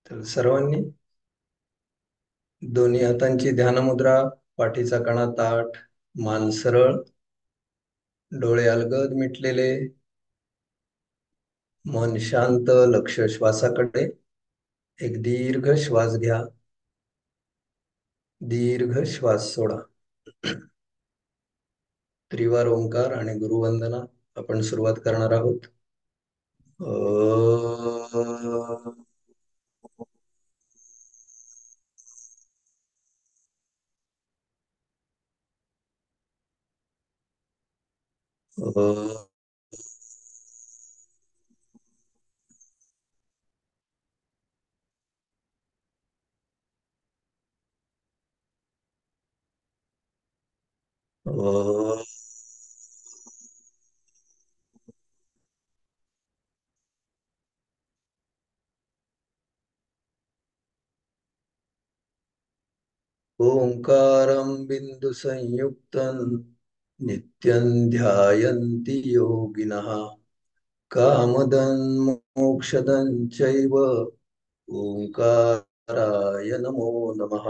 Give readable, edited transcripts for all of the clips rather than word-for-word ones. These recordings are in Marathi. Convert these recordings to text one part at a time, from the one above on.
तर सर्वांनी दोन्ही हातांची ध्यान मुद्रा, पाठीचा कणा ताठ, मान सरळ, डोळे अलगद मिटलेले, मन शांत, लक्ष श्वासाकडे. एक दीर्घ श्वास घ्या, दीर्घ श्वास सोडा. त्रिवार ओंकार आणि गुरुवंदना आपण सुरुवात करणार आहोत. ओंकारं बिंदु संयुक्तं नित्यं ध्यायन्ति योगिनः कामदं मोक्षदं चैव ओंकाराय नमो नमः.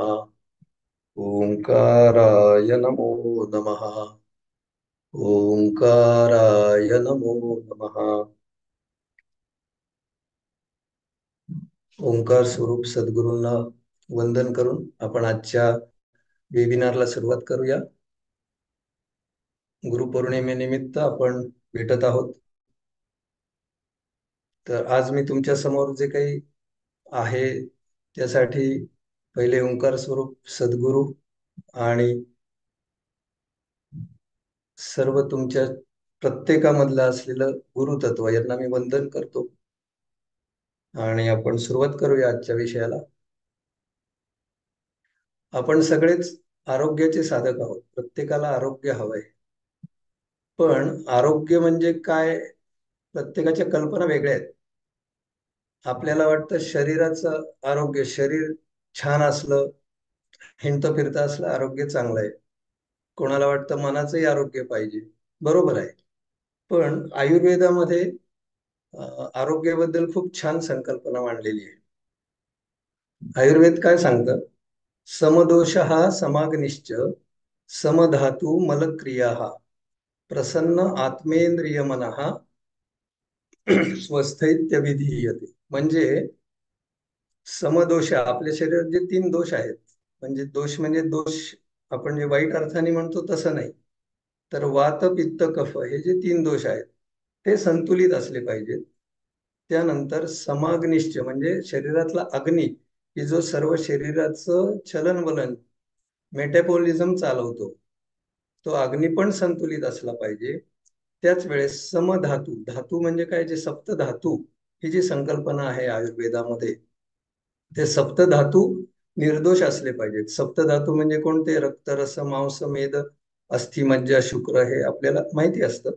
ओंकाराय नमो नमः. ओंकाराय नमो नमः. ओंकार स्वरूप सद्गुरूंना वंदन करून आपण आजच्या वेबिनारला सुरुवात करूया. गुरुपौर्णिमेनिमित्त आपण भेटत आहोत. तर आज मी तुमच्या समोर जे काही आहे त्यासाठी पहिले ओंकार स्वरूप सद्गुरू आणि सर्व तुमच्या प्रत्येकामधलं असलेलं गुरुतत्व यांना मी वंदन करतो आणि आपण सुरुवात करूया आजच्या विषयाला. आपण सगळेच आरोग्याचे साधक आहोत. प्रत्येकाला आरोग्य हवंय. पण आरोग्य म्हणजे काय, प्रत्येकाच्या कल्पना वेगळ्या आहेत. आपल्याला वाटतं शरीराचं आरोग्य, शरीर छान असलं, हिंडतं फिरतं असलं आरोग्य चांगलं आहे. कोणाला वाटतं मनाचंही आरोग्य पाहिजे. बरोबर आहे. पण आयुर्वेदामध्ये आरोग्याबद्दल खूप छान संकल्पना मांडलेली आहे. आयुर्वेद काय सांगतं? समदोष हा समाग्निश्च समधातू मलक्रिया प्रसन्न आत्मेंद्रिय मनः स्वस्थैत्यभिधीयते. म्हणजे समदोष, आपल्या शरीरात जे तीन दोष आहेत, म्हणजे दोष म्हणजे दोष आपण जे वाईट अर्थाने म्हणतो तसं नाही. तर वात पित्त कफ हे जे तीन दोष आहेत ते संतुलित असले पाहिजेत. त्यानंतर समाग्निश्च म्हणजे शरीरातला अग्नी की जो सर्व शरीराचं चलनवलन मेटाबॉलिझम चालवतो, तो अग्नी पण संतुलित असला पाहिजे. त्याच वेळेस समधातू, धातू म्हणजे काय, जे सप्तधातू ही जी संकल्पना आहे आयुर्वेदामध्ये, ते सप्तधातू निर्दोष असले पाहिजेत. सप्तधातू म्हणजे कोणते? रक्त, रस, मांस, मेद, अस्थि, मज्जा, शुक्र हे आपल्याला माहिती असतं.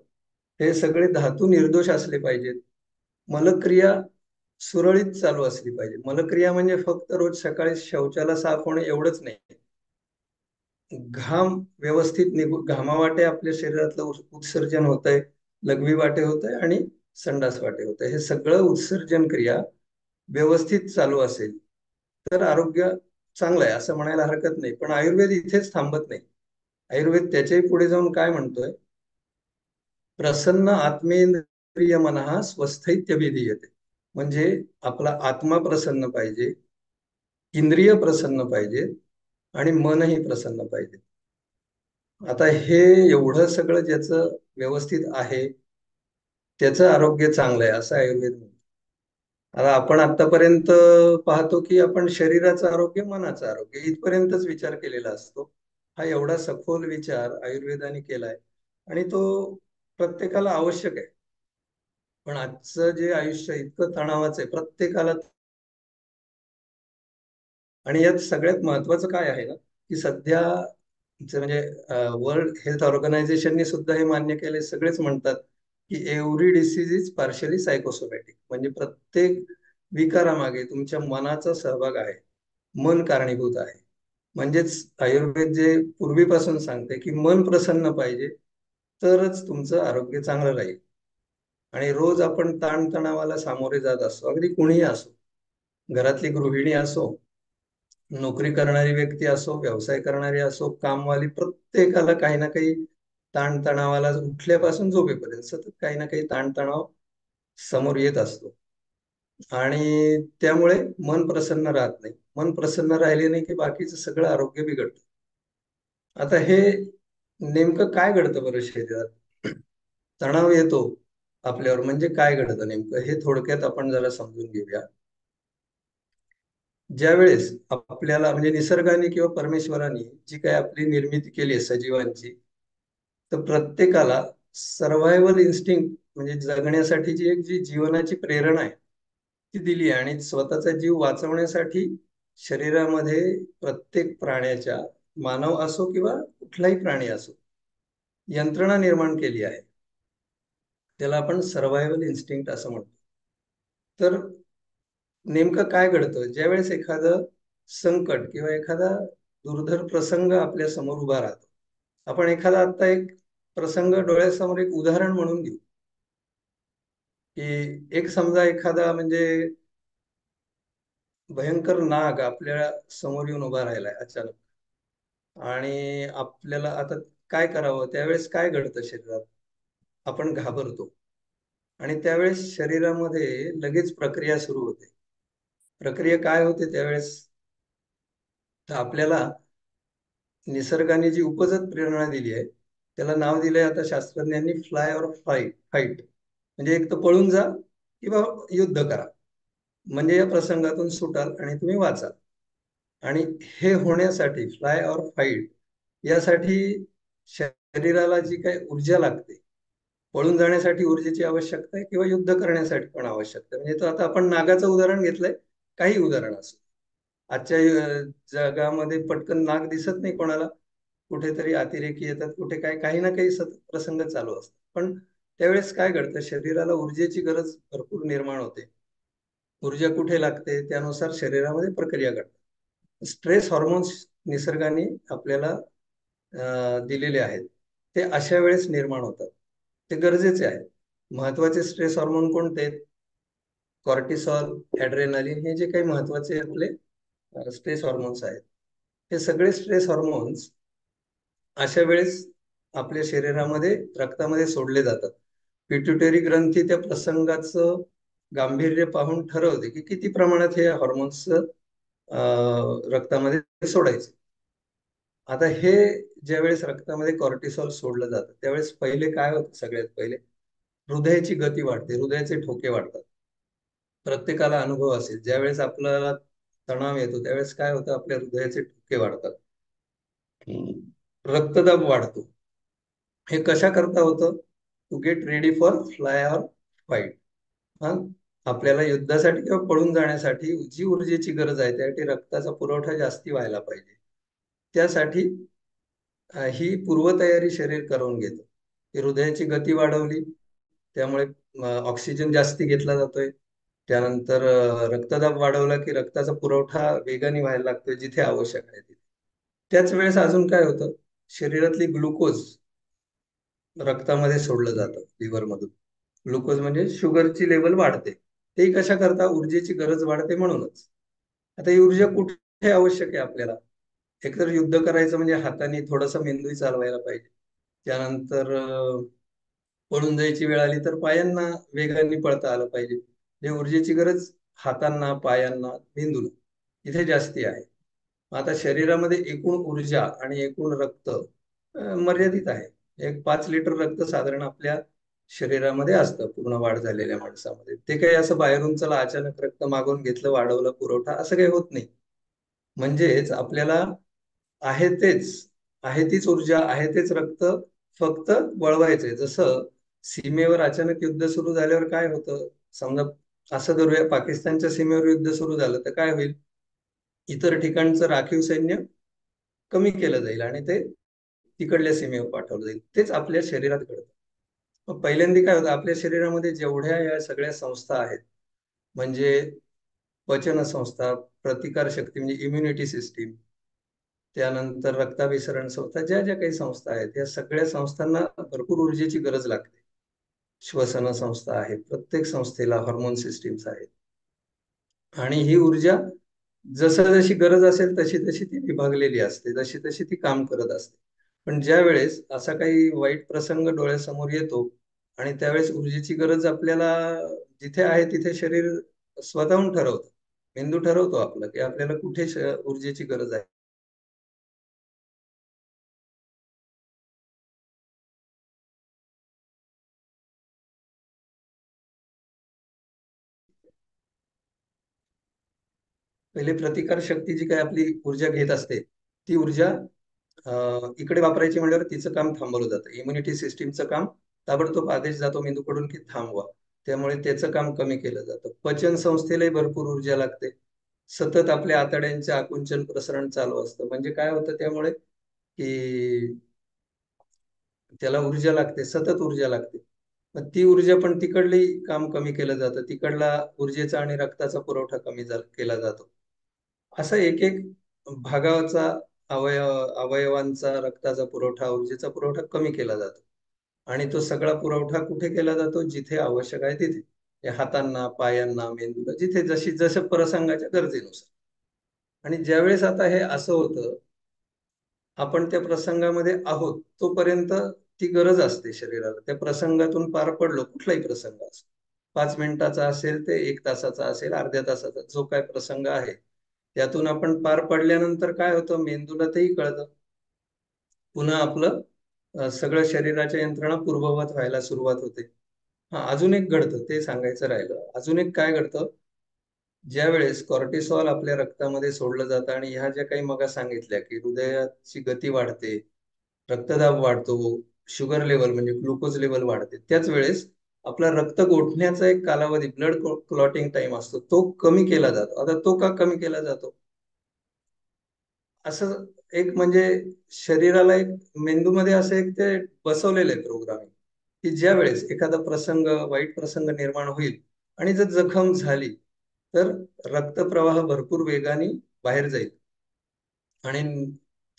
हे सगळे धातू निर्दोष असले पाहिजेत. मलक्रिया सुरळीत चालू असली पाहिजे. मलक्रिया म्हणजे फक्त रोज सकाळी शौचाला साफ होणे एवढंच नाही. घाम व्यवस्थित निघू, घामावाटे आपल्या शरीरातलं उत्सर्जन होत आहे, लघवी वाटे होत आहे आणि संडास वाटे होत आहे. हे सगळं उत्सर्जन क्रिया व्यवस्थित चालू असेल तर आरोग्य चांगलं आहे असं म्हणायला हरकत नाही. पण आयुर्वेद इथेच थांबत नाही. आयुर्वेद त्याच्याही पुढे जाऊन काय म्हणतोय? प्रसन्न आत्मेंद्रिय मनः स्वस्थैत्यभिधीयते. म्हणजे आपला आत्मा प्रसन्न पाहिजे, इंद्रिय प्रसन्न पाहिजे आणि मनही प्रसन्न पाहिजे. आता हे एवढं सगळं ज्याचं व्यवस्थित आहे त्याचं आरोग्य चांगलं आहे असं आयुर्वेद म्हणतो. आता आपण आतापर्यंत पाहतो की आपण शरीराचं आरोग्य, मनाचं आरोग्य इथपर्यंतच विचार केलेला असतो. हा एवढा सखोल विचार आयुर्वेदाने केलाय आणि तो प्रत्येकाला आवश्यक आहे. पण आजचं जे आयुष्य इतकं तणावाचं आहे प्रत्येकाला. आणि यात सगळ्यात महत्वाचं काय आहे ना, की सध्या म्हणजे वर्ल्ड हेल्थ ऑर्गनायझेशनने सुद्धा हे मान्य केले, सगळेच म्हणतात की every disease is partially psychosomatic. म्हणजे प्रत्येक विकारामागे तुमच्या मनाचा सहभाग आहे, मन कारणीभूत आहे. म्हणजेच आयुर्वेद जे पूर्वीपासून सांगते की मन प्रसन्न पाहिजे तरच तुमचं आरोग्य चांगलं राहील. आणि रोज आपण ताणतणावाला सामोरे जात असतो, अगदी कुणीही असो. घरातली गृहिणी असो, नोकरी करणारी व्यक्ती असो, व्यवसाय करणारी असो, कामवाली, प्रत्येकाला काही ना काही ताणतणावाला उठल्यापासून झोपेपर्यंत सतत काही ना काही ताणतणाव समोर येत असतो. आणि त्यामुळे मन प्रसन्न राहत नाही. मन प्रसन्न राहिले नाही की बाकीचं सगळं आरोग्य बिघडतं. आता हे नेमकं काय घडतं बरं शरीरात? तणाव येतो आपल्यावर म्हणजे काय घडतं नेमकं हे थोडक्यात आपण जरा समजून घेऊया. ज्यावेळेस आपल्याला म्हणजे निसर्गाने किंवा परमेश्वराने जी काही आपली निर्मिती केली आहे सजीवांची, तर प्रत्येकाला सर्व्हायव्हल इन्स्टिंक्ट म्हणजे जगण्यासाठीची एक जी जीवनाची प्रेरणा आहे ती दिली आहे. आणि स्वतःचा जीव वाचवण्यासाठी शरीरामध्ये प्रत्येक प्राण्याच्या, मानव असो किंवा कुठलाही प्राणी असो, यंत्रणा निर्माण केली आहे. त्याला आपण सर्व्हायव्हल इन्स्टिंक्ट असं म्हणतो. तर नेमकं काय घडतं ज्यावेळेस एखादं संकट किंवा एखादा दुर्धर प्रसंग आपल्या समोर उभा राहतो. आपण एखादा आता एक प्रसंग डोळ्यासमोर एक उदाहरण म्हणून घेऊ, की एक समजा एखादा म्हणजे भयंकर नाग आपल्या समोर येऊन उभा राहिलाय अचानक, आणि आपल्याला आता काय करावं, त्यावेळेस काय घडतं शरीरात? आपण घाबरतो. आणि त्यावेळेस शरीरामध्ये लगेच प्रक्रिया सुरू होते. प्रक्रिया काय होते त्यावेळेस? तर आपल्याला निसर्गाने जी उपजत प्रेरणा दिली आहे, त्याला नाव दिलंय आता शास्त्रज्ञांनी फ्लाय और फाईट फाईट. म्हणजे एक तर पळून जा किंवा युद्ध करा, म्हणजे या प्रसंगातून सुटाल आणि तुम्ही वाचाल. आणि हे होण्यासाठी फ्लाय और फाईट यासाठी शरीराला जी काही ऊर्जा लागते, पळून जाण्यासाठी ऊर्जेची आवश्यकता आहे किंवा युद्ध करण्यासाठी पण आवश्यकता आहे. म्हणजे तो आता आपण नागाचं उदाहरण घेतलंय, काही उदाहरण असो. आजच्या जगामध्ये पटकन नाग दिसत नाही कोणाला. कुठेतरी अतिरेकी येतात, कुठे काय काही ना काही सतत प्रसंग चालू असतात. पण त्यावेळेस काय घडतं, शरीराला ऊर्जेची गरज भरपूर निर्माण होते. ऊर्जा कुठे लागते त्यानुसार शरीरामध्ये प्रक्रिया घडतात. स्ट्रेस हॉर्मोन्स निसर्गाने आपल्याला दिलेले आहेत, ते अशा वेळेस निर्माण होतात. ते गरजेचे आहेत. महत्वाचे स्ट्रेस हॉर्मोन कोणते? कॉर्टिसॉल, ऍड्रेनालिन, हे जे काही महत्वाचे आपले स्ट्रेस हॉर्मोन्स आहेत, हे सगळे स्ट्रेस हॉर्मोन्स अशा वेळेस आपल्या शरीरामध्ये रक्तामध्ये सोडले जातात. पिट्युटरी ग्रंथी त्या प्रसंगाचं गांभीर्य पाहून ठरवते की किती प्रमाणात हे हॉर्मोन्स रक्तामध्ये सोडायचे. आता हे ज्यावेळेस रक्तामध्ये कॉर्टिसॉल सोडलं जातं त्यावेळेस पहिले काय होतं? सगळ्यात पहिले हृदयाची गती वाढते, हृदयाचे ठोके वाढतात. प्रत्येकाला अनुभव असेल, ज्यावेळेस आपल्याला तणाव येतो त्यावेळेस काय होतं? आपल्या हृदयाचे ठोके वाढतात, रक्तदाब वाढतो. हे कशा करता होतं? To get ready for fly or fight. हा, आपल्याला युद्धासाठी किंवा पळून जाण्यासाठी जी ऊर्जेची गरज आहे त्यासाठी रक्ताचा पुरवठा जास्ती व्हायला पाहिजे. त्यासाठी ही पूर्वतयारी शरीर करून घेतं. की हृदयाची गती वाढवली, त्यामुळे ऑक्सिजन जास्ती घेतला जातोय. त्यानंतर रक्तदाब वाढवला की रक्ताचा पुरवठा वेगाने व्हायला लागतोय जिथे आवश्यक आहे तिथे. त्याच वेळेस अजून काय होतं? शरीरातली ग्लुकोज रक्तामध्ये सोडलं जातं लिव्हरमधून. ग्लुकोज म्हणजे शुगरची लेवल वाढते. ते कशा करता? ऊर्जेची गरज वाढते म्हणूनच. आता ही ऊर्जा कुठे आवश्यक आहे आपल्याला? एकतर युद्ध करायचं म्हणजे हाताने थोडासा मेंदूही चालवायला पाहिजे. त्यानंतर पळून जायची वेळ आली तर पायांना वेगाने पळता आलं पाहिजे. ही ऊर्जेची गरज हातांना, पायांना, मेंदूला इथे जास्ती आहे. आता शरीरामध्ये एकूण ऊर्जा आणि एकूण रक्त मर्यादित आहे. एक 5 लिटर रक्त साधारण आपल्या शरीरामध्ये असतं पूर्ण वाढ झालेल्या माणसामध्ये. ते काही असं बाहेरून चला अचानक रक्त मागून घेतलं, वाढवलं पुरवठा, असं काही होत नाही. म्हणजेच आपल्याला आहे तेच, आहे तीच ऊर्जा, आहे तेच रक्त फक्त वळवायचंय. जसं सीमेवर अचानक युद्ध सुरू झाल्यावर काय होतं? समजा असं धरूया, पाकिस्तानच्या सीमेवर युद्ध सुरू झालं तर काय होईल? इतर ठिकाणचं राखीव सैन्य कमी केलं जाईल आणि ते तिकडल्या सीमेवर पाठवलं जाईल. तेच आपल्या शरीरात घडतं. मग पहिल्यांदा काय होतं? आपल्या शरीरामध्ये जेवढ्या या सगळ्या संस्था आहेत, म्हणजे पचन संस्था, प्रतिकार शक्ती म्हणजे इम्युनिटी सिस्टीम, त्यानंतर रक्ताभिसरण संस्था, ज्या ज्या काही संस्था आहेत या सगळ्या संस्थांना भरपूर ऊर्जेची गरज लागते. श्वसन संस्था आहेत, प्रत्येक संस्थेला हार्मोन सिस्टीम्स आहेत. आणि ही ऊर्जा जसं जशी गरज असेल तशी तशी ती विभागलेली असते, जशी तशी ती काम करत असते. पण ज्या वेळेस असा काही वाईट प्रसंग डोळ्यासमोर येतो आणि त्यावेळेस ऊर्जेची गरज आपल्याला जिथे आहे तिथे शरीर स्वतःहून ठरवतं. मेंदू ठरवतो आपला की आपल्याला कुठे ऊर्जेची गरज आहे. पहिले प्रतिकार शक्ती जी काही आपली ऊर्जा घेत असते, ती ऊर्जा इकडे वापरायची म्हणल्यावर तिचं काम थांबवलं जातं. इम्युनिटी सिस्टीमचं काम ताबडतोब आदेश जातो मेंदूकडून की थांबवा. त्यामुळे त्याचं काम कमी केलं जातं. पचन संस्थेलाही भरपूर ऊर्जा लागते. सतत आपल्या आतड्यांचे आकुंचन प्रसरण चालू असतं. म्हणजे काय होतं त्यामुळे की त्याला ऊर्जा लागते, सतत ऊर्जा लागते. मग ती ऊर्जा पण तिकडली काम कमी केलं जातं. तिकडला ऊर्जेचा आणि रक्ताचा पुरवठा केला जातो. असा एक एक भागाचा अवयवांचा रक्ताचा पुरवठा, ऊर्जेचा पुरवठा कमी केला जातो. आणि तो सगळा पुरवठा कुठे केला जातो? जिथे आवश्यक आहे तिथे. या हातांना, पायांना, मेंदूला, जिथे जशी जसं प्रसंगाच्या गरजेनुसार. आणि ज्यावेळेस आता हे असं होतं, आपण त्या प्रसंगामध्ये आहोत तोपर्यंत ती गरज असते शरीराला. त्या प्रसंगातून पार पडलो, कुठलाही प्रसंग असो, 5 मिनिटाचा असेल ते 1 तासाचा असेल, अर्ध्या तासाचा, जो काय प्रसंग आहे त्यातून आपण पार पडल्यानंतर काय होतं, मेंदूला तेही कळतं. पुन्हा आपलं सगळं शरीराच्या यंत्रणा पूर्ववत व्हायला सुरुवात होते. हा, अजून एक घडतं ते सांगायचं राहिलं. अजून एक काय घडतं, ज्या वेळेस कॉर्टिसॉल आपल्या रक्तामध्ये सोडलं जातं आणि ह्या ज्या काही मगा सांगितल्या की हृदयाची गती वाढते, रक्तदाब वाढतो, शुगर लेवल म्हणजे ग्लुकोज लेवल वाढते, त्याच वेळेस आपला रक्त गोठण्याचा एक कालावधी, ब्लड क्लॉटिंग टाइम असतो, तो कमी केला जातो. आता तो का कमी केला जातो? असं एक म्हणजे शरीराला एक मेंदूमध्ये असं एक ते बसवलेलं आहे प्रोग्रामिंग, की ज्या वेळेस एखादा प्रसंग, वाईट प्रसंग निर्माण होईल आणि जर जखम झाली तर रक्तप्रवाह भरपूर वेगाने बाहेर जाईल. आणि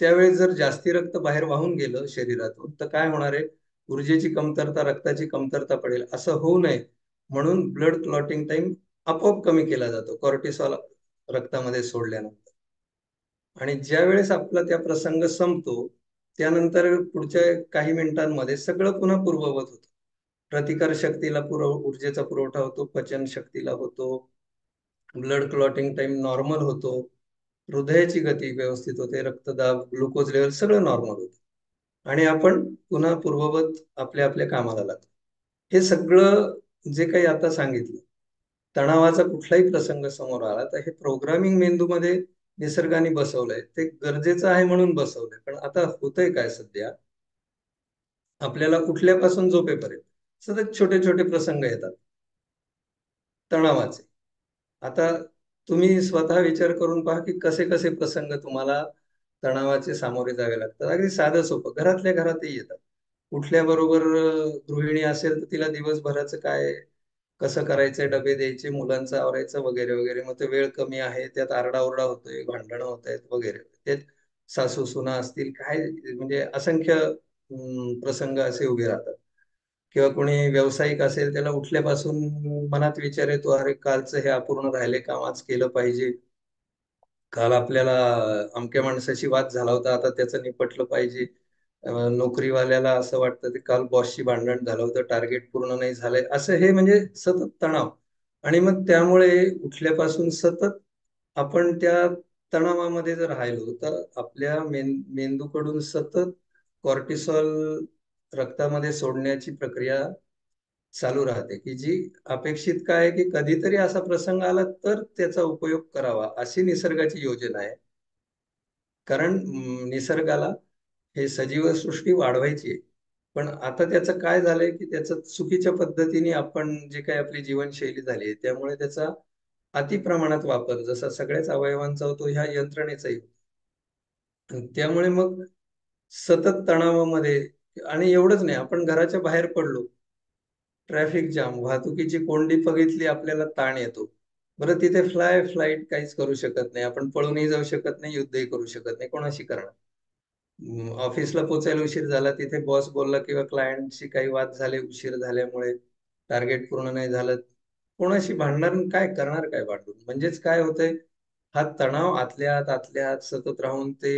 त्यावेळेस जर जास्ती रक्त बाहेर वाहून गेलं शरीरातून तर काय होणार आहे? ऊर्जेची कमतरता, रक्ताची कमतरता पडेल. असं होऊ नये म्हणून ब्लड क्लॉटिंग टाइम आपोआप कमी केला जातो कॉर्टिसॉल रक्तामध्ये सोडल्यानंतर. आणि ज्या वेळेस आपला त्या प्रसंग संपतो त्यानंतर पुढच्या काही मिनिटांमध्ये सगळं पुन्हा पूर्ववत होतं. प्रतिकार शक्तीला ऊर्जेचा पुरवठा होतो, पचन शक्तीला होतो, ब्लड क्लॉटिंग टाइम नॉर्मल होतो, हृदयाची गती व्यवस्थित होते, रक्तदाब, ग्लुकोज लेवल सगळं नॉर्मल होतं आणि आपण पुन्हा पूर्ववत आपल्या आपल्या कामाला लागतो. हे सगळं जे काही आता सांगितलं, तणावाचा कुठलाही प्रसंग समोर आला तर हे प्रोग्रामिंग मेंदूमध्ये निसर्गाने बसवलंय. ते गरजेचं आहे म्हणून बसवलंय. पण आता होतंय काय सध्या, आपल्याला उठल्यापासून झोपेपर्यंत सतत छोटे छोटे प्रसंग येतात तणावाचे. आता तुम्ही स्वतः विचार करून पहा की कसे कसे प्रसंग तुम्हाला तणावाचे सामोरे जावे लागतात. अगदी साधं सोपं घरातल्या घरातही येतात. उठल्याबरोबर गृहिणी असेल तर तिला दिवसभराचं काय कसं करायचंय, डबे द्यायचे, मुलांचं आवरायचं वगैरे वगैरे. मग ते वेळ कमी आहे, त्यात आरडाओरडा होतोय, भांडणं होत आहेत वगैरे. त्यात सासू सुना असतील, काय म्हणजे असंख्य प्रसंग असे उभे राहतात. किंवा कोणी व्यावसायिक असेल त्याला उठल्यापासून मनात विचार येतो, अरे कालचं हे अपूर्ण राहिले काम आज केलं पाहिजे. काल आपल्याला अमक्या माणसाशी वाद झाला होता, आता त्याचं निपटलं पाहिजे. नोकरीवाल्याला असं वाटतं ते काल बॉसशी भांडण झालं होतं, टार्गेट पूर्ण नाही झालंय, असं हे म्हणजे सतत तणाव. आणि मग त्यामुळे उठल्यापासून सतत आपण त्या तणावामध्ये जर राहिलो तर आपल्या मेंदूकडून सतत कॉर्टिसॉल रक्तामध्ये सोडण्याची प्रक्रिया चालू राहते, की जी अपेक्षित काय आहे की कधीतरी असा प्रसंग आला तर त्याचा उपयोग करावा, अशी निसर्गाची योजना आहे. कारण निसर्गाला हे सजीव सृष्टी वाढवायची आहे. पण आता त्याचं काय झालंय की त्याचं चुकीच्या पद्धतीने आपण जे काही आपली जीवनशैली झाली आहे त्यामुळे त्याचा अति प्रमाणात वापर जसा सगळ्याच अवयवांचा होतो ह्या यंत्रणेचाही होतो. आणि त्यामुळे मग सतत तणावामध्ये. आणि एवढंच नाही, आपण घराच्या बाहेर पडलो, ट्रॅफिक जाम, वाहतुकीची कोंडी बघितली, आपल्याला ताण येतो. बरं तिथे फ्लाईट काहीच करू शकत नाही. आपण पळूनही जाऊ शकत नाही, युद्धही करू शकत नाही. कोणाशी करणार? ऑफिसला पोचायला उशीर झाला, तिथे बॉस बोलला किंवा क्लायंटशी काही वाद झाले उशीर झाल्यामुळे, टार्गेट पूर्ण नाही झालं, कोणाशी भांडणार आणि काय करणार, काय भांडून? म्हणजेच काय होतंय, हा तणाव आतल्या आत सतत राहून ते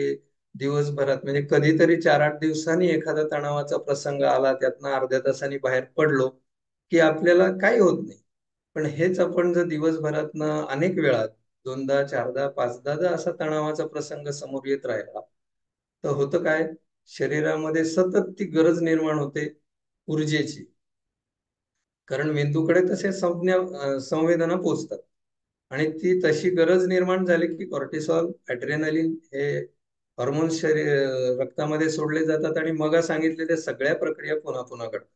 दिवसभरात, म्हणजे कधीतरी 4-8 दिवसांनी एखादा तणावाचा प्रसंग आला, त्यातनं अर्ध्या तासांनी बाहेर पडलो की आपल्याला काही होत नाही. पण हेच आपण जर दिवसभरातनं अनेक वेळा, दोनदा, चारदा, पाचदा जर असा तणावाचा प्रसंग समोर येत राहिला, तर होतं काय, शरीरामध्ये सतत ती गरज निर्माण होते ऊर्जेची. कारण मेंदूकडे तसे संवेदना पोचतात आणि ती तशी गरज निर्माण झाली की कॉर्टिसॉल, ऍड्रेनलिन हे हॉर्मोन्स रक्तामध्ये सोडले जातात आणि मग सांगितलेल्या सगळ्या प्रक्रिया पुन्हा पुन्हा घडतात.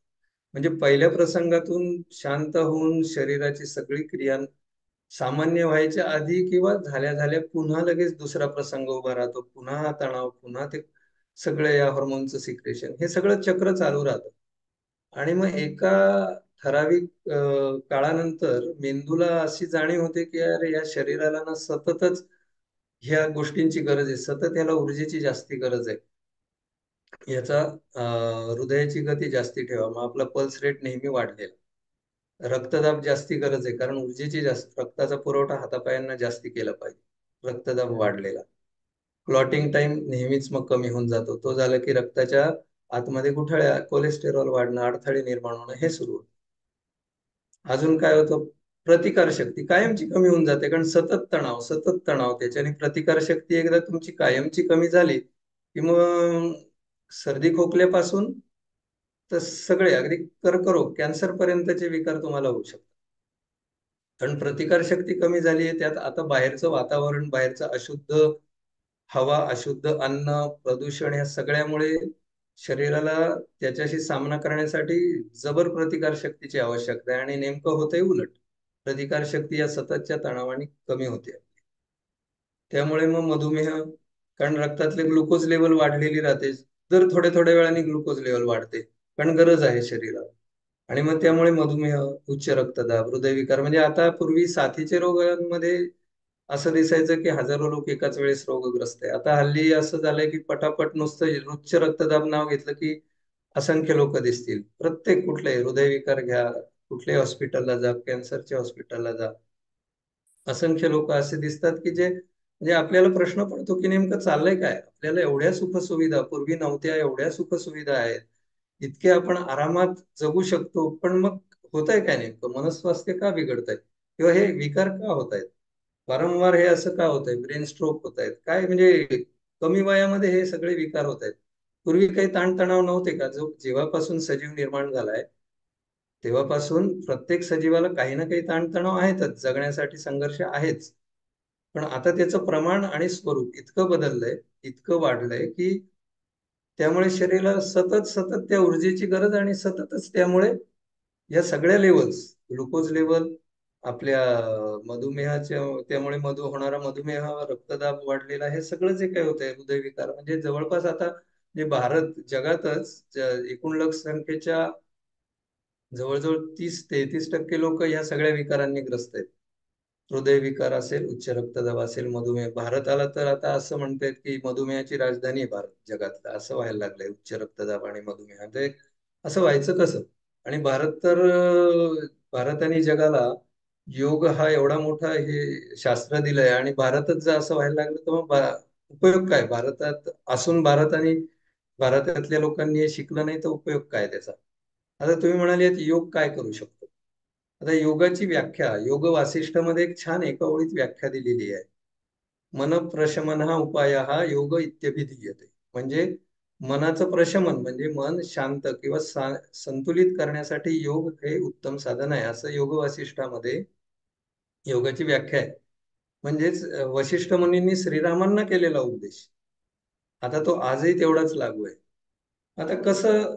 म्हणजे पहिल्या प्रसंगातून शांत होऊन शरीराची सगळी क्रिया सामान्य व्हायच्या आधी किंवा झाल्या झाल्या पुन्हा लगेच दुसरा प्रसंग उभा राहतो, पुन्हा हा तणाव, पुन्हा ते सगळे या हॉर्मोनचं सिक्रेशन, हे सगळं चक्र चालू राहतं. आणि मग एका ठराविक काळानंतर मेंदूला अशी जाणीव होते की अरे या शरीराला ना सततच ह्या गोष्टींची गरज आहे, सतत याला ऊर्जेची जास्ती गरज आहे. याचा हृदयाची गती जास्ती ठेवा, मग आपला पल्स रेट नेहमी वाढलेला. रक्तदाब जास्ती गरज आहे, कारण ऊर्जेची जास्त, रक्ताचा पुरवठा हातापायांना जास्ती केला पाहिजे. रक्तदाब वाढलेला. क्लॉटिंग टाइम नेहमीच मग कमी होऊन जातो. तो झाला की रक्ताच्या आतमध्ये गुठळ्या, कोलेस्टेरॉल वाढणं, अडथळे निर्माण होणं हे सुरू होतं. अजून काय होतं, प्रतिकार शक्ती कायमची कमी होऊन जाते, कारण सतत तणाव, सतत तणाव, त्याच्याने प्रतिकार शक्ती एकदा तुमची कायमची कमी झाली की मग सर्दी खोकल्यापासून तर सगळे अगदी कर्करोग, कॅन्सर पर्यंतचे विकार तुम्हाला होऊ शकतात. कारण प्रतिकारशक्ती कमी झाली आहे, त्यात आता बाहेरचं वातावरण, बाहेरचं अशुद्ध हवा, अशुद्ध अन्न, प्रदूषण, या सगळ्यामुळे शरीराला त्याच्याशी सामना करण्यासाठी जबर प्रतिकारशक्तीची आवश्यकता आहे आणि नेमकं होतंय उलट. प्रतिकारशक्ती या सततच्या तणावाने कमी होते. त्यामुळे मग मधुमेह, कारण रक्तातले ग्लुकोज लेवल वाढलेली राहते, दर थोड्या थोड्या वेळाने ग्लुकोज लेवल वाढते, कारण गरज आहे शरीराला. आणि मग त्यामुळे मधुमेह, उच्च रक्तदाब, हृदयविकार, म्हणजे आता पूर्वी साथीच्या रोगांमध्ये असं दिसायचं की हजारो लोक एकाच वेळेस रोगग्रस्त आहे. आता हल्ली असं झालंय की पटापट नुसतं उच्च रक्तदाब नाव घेतलं की असंख्य लोक दिसतील. प्रत्येक कुठल्याही हृदयविकार घ्या, कुठल्याही हॉस्पिटलला जा, कॅन्सरच्या हॉस्पिटलला जा, असंख्य लोक असे दिसतात की जे, म्हणजे आपल्याला प्रश्न पडतो की नेमकं चाललंय काय. आपल्याला एवढ्या सुखसुविधा पूर्वी नव्हत्या, एवढ्या सुखसुविधा आहेत, इतके आपण आरामात जगू शकतो, पण मग होतंय काय नेमकं, मनस्वास्थ्य का बिघडतंय किंवा हे विकार का होत आहेत, वारंवार हे असं का होत आहे, ब्रेन स्ट्रोक होत आहेत काय, म्हणजे कमी वयामध्ये हे सगळे विकार होत आहेत. पूर्वी काही ताणतणाव नव्हते का? जो जेव्हापासून सजीव निर्माण झालाय तेव्हापासून प्रत्येक सजीवाला काही ना काही ताणतणाव आहेतच, जगण्यासाठी संघर्ष आहेच. पण आता त्याचं प्रमाण आणि स्वरूप इतकं बदललंय, इतकं वाढलंय की त्यामुळे शरीराला सतत सतत त्या ऊर्जेची गरज, आणि सततच त्यामुळे या सगळ्या लेवल्स, ग्लुकोज लेवल, आपल्या मधुमेहाच्या, त्यामुळे होणारा मधुमेह, रक्तदाब वाढलेला, हे सगळं जे काही होतंय, हृदयविकार, म्हणजे जवळपास आता जे भारत जगातच एकूण लोकसंख्येच्या जवळजवळ 30-33% लोक ह्या सगळ्या विकारांनी ग्रस्त आहेत. हृदयविकार असेल, उच्च रक्तदाब असेल, मधुमेह. भारताला तर आता असं म्हणतात की मधुमेहाची राजधानी आहे भारत जगातलं, असं व्हायला लागलंय. उच्च रक्तदाब आणि मधुमेह, म्हणजे असं व्हायचं कसं? आणि भारत तर भारत आणि जगाला योग हा एवढा मोठा हे शास्त्र दिलंय, आणि भारतच जर असं व्हायला लागलं तर मग उपयोग काय भारतात असून? भारत आणि भारतातल्या लोकांनी हे शिकलं नाही तर उपयोग काय त्याचा? आता तुम्ही म्हणाले योग काय करू शकतो. आता योगाची व्याख्या, योग वासिष्ठमध्ये एक छान एका ओळीत व्याख्या दिलेली आहे. मन प्रशमन उपाय हा योग इत्यभिधीयते. म्हणजे मनाचं प्रशमन म्हणजे मन शांत किंवा संतुलित करण्यासाठी योग हे उत्तम साधन आहे, असं योग वासिष्ठामध्ये योगाची व्याख्या आहे. म्हणजेच वशिष्ठ मुनींनी श्रीरामांना केलेला उपदेश आता तो आजही तेवढाच लागू आहे. आता कसं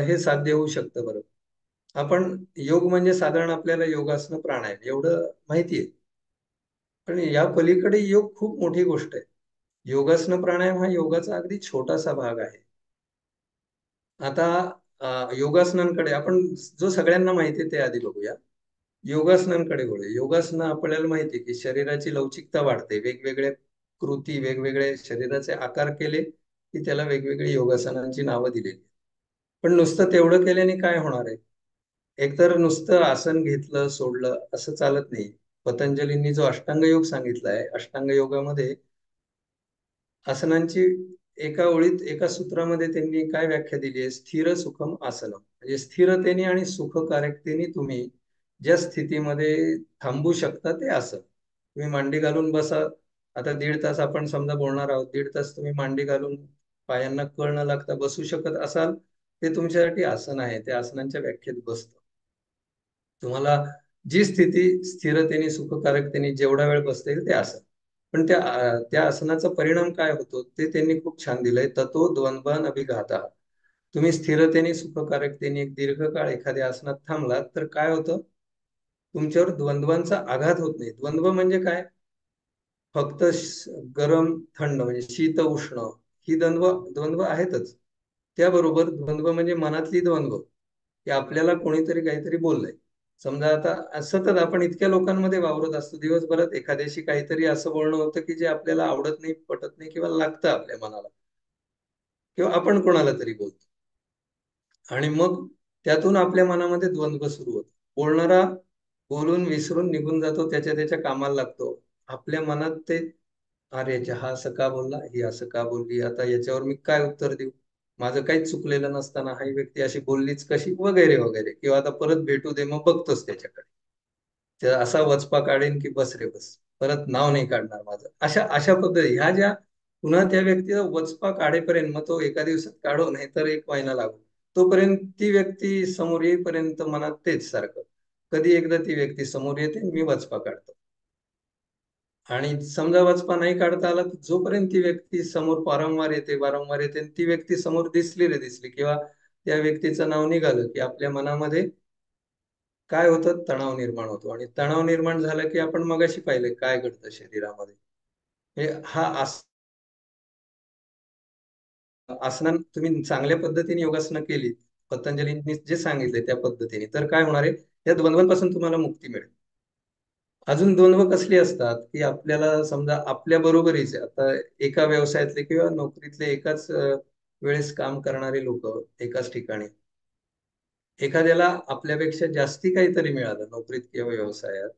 हे साध्य होऊ शकतं बरं? आपण योग म्हणजे साधारण आपल्याला योगासनं, प्राणायाम एवढं माहिती आहे. पण या पलीकडे योग खूप मोठी गोष्ट आहे. योगासनं, प्राणायाम हा योगाचा अगदी छोटासा भाग आहे. आता योगासनांकडे आपण, जो सगळ्यांना माहिती आहे ते आधी बघूया. योगासनांकडे वळूया. योगासनं आपल्याला माहिती आहे की शरीराची लवचिकता वाढते. वेगवेगळ्या कृती, वेगवेगळे शरीराचे आकार केले की त्याला वेगवेगळी योगासनांची नावं दिलेली. पण नुसतं तेवढं केल्याने काय होणार आहे? एकतर नुसतं आसन घेतलं सोडलं असं चालत नाही. पतंजलींनी जो अष्टांग योग सांगितलाय, अष्टांग योगामध्ये आसनांची एका ओळीत एका सूत्रामध्ये त्यांनी काय व्याख्या दिली आहे, स्थिर सुखम आसनम. म्हणजे स्थिरतेने आणि सुखकारकतेने तुम्ही ज्या स्थितीमध्ये थांबू शकता ते आसन. तुम्ही मांडी घालून बसा. आता 1.5 तास आपण समजा बोलणार आहोत, 1.5 तास तुम्ही मांडी घालून पायांना कळ न लागता बसू शकत असाल, ते तुमच्यासाठी आसन आहे. त्या आसनांच्या व्याख्येत बसतं. तुम्हाला जी स्थिती स्थिरतेने सुखकारकतेने जेवढा वेळ बसता येईल ते आसन. पण त्या आसनाचा परिणाम काय होतो ते त्यांनी खूप छान दिलंय. ततो द्वंद्वान अभिघाता. तुम्ही स्थिरतेने सुखकारकतेने एक दीर्घकाळ एखाद्या आसनात थांबलात तर काय होतं, तुमच्यावर द्वंद्वांचा आघात होत नाही. द्वंद्व म्हणजे काय? फक्त गरम थंड म्हणजे शीत उष्ण ही द्वंद्व द्वंद्व आहेतच. त्याबरोबर द्वंद्व म्हणजे मनातली द्वंद्व, की आपल्याला कोणीतरी काहीतरी बोललंय. समजा आता सतत आपण इतक्या लोकांमध्ये वावरत असतो, दिवसभरात एखाद्याशी काहीतरी असं बोलणं होतं की जे आपल्याला आवडत नाही, पटत नाही किंवा लागतं आपल्या मनाला, किंवा आपण कोणाला तरी बोलतो आणि मग त्यातून आपल्या मनामध्ये द्वंद्व सुरू होतो. बोलणारा बोलून विसरून निघून जातो, त्याच्या त्याच्या कामाला लागतो. आपल्या मनात ते, अरे हा असं का बोलला, ही असं का बोलली, आता याच्यावर मी काय उत्तर देऊ, माझं काहीच चुकलेलं नसताना ही व्यक्ती अशी बोललीच कशी, वगैरे वगैरे. किंवा आता परत भेटू दे, मग बघतोच त्याच्याकडे, त्या असा वचपा काढेन की बस रे बस, परत नाव नाही काढणार माझं. अशा अशा पद्धती ह्या ज्या, पुन्हा त्या व्यक्तीचा वचपा काढेपर्यंत, मग तो एका दिवसात काढो नाही तर 1 महिना लागो, तोपर्यंत ती व्यक्ती समोर येईपर्यंत मनात तेच सारखं. कधी एकदा ती व्यक्ती समोर येते, मी वचपा काढतो. आणि समजा वचपा नाही काढता आला, तर जोपर्यंत ती व्यक्ती समोर वारंवार येते वारंवार येते आणि ती व्यक्ती समोर दिसली रे दिसली, किंवा त्या व्यक्तीचं नाव निघालं, की आपल्या मनामध्ये काय होतं, तणाव निर्माण होतो. आणि तणाव निर्माण झाला की आपण मगाशी पाहिलं काय घडतं शरीरामध्ये. हे हा आसना तुम्ही चांगल्या पद्धतीने योगासनं केली, पतंजलींनी जे सांगितले त्या पद्धतीने, तर काय होणार आहे, या द्वंद्वांपासून तुम्हाला मुक्ती मिळेल. अजून द्वंद्व कसली असतात, की आपल्याला समजा आपल्या बरोबरीचे, आता एका व्यवसायातले किंवा नोकरीतले एकाच वेळेस काम करणारे लोक एकाच ठिकाणी, एखाद्याला आपल्यापेक्षा जास्ती काहीतरी मिळालं नोकरीत किंवा व्यवसायात,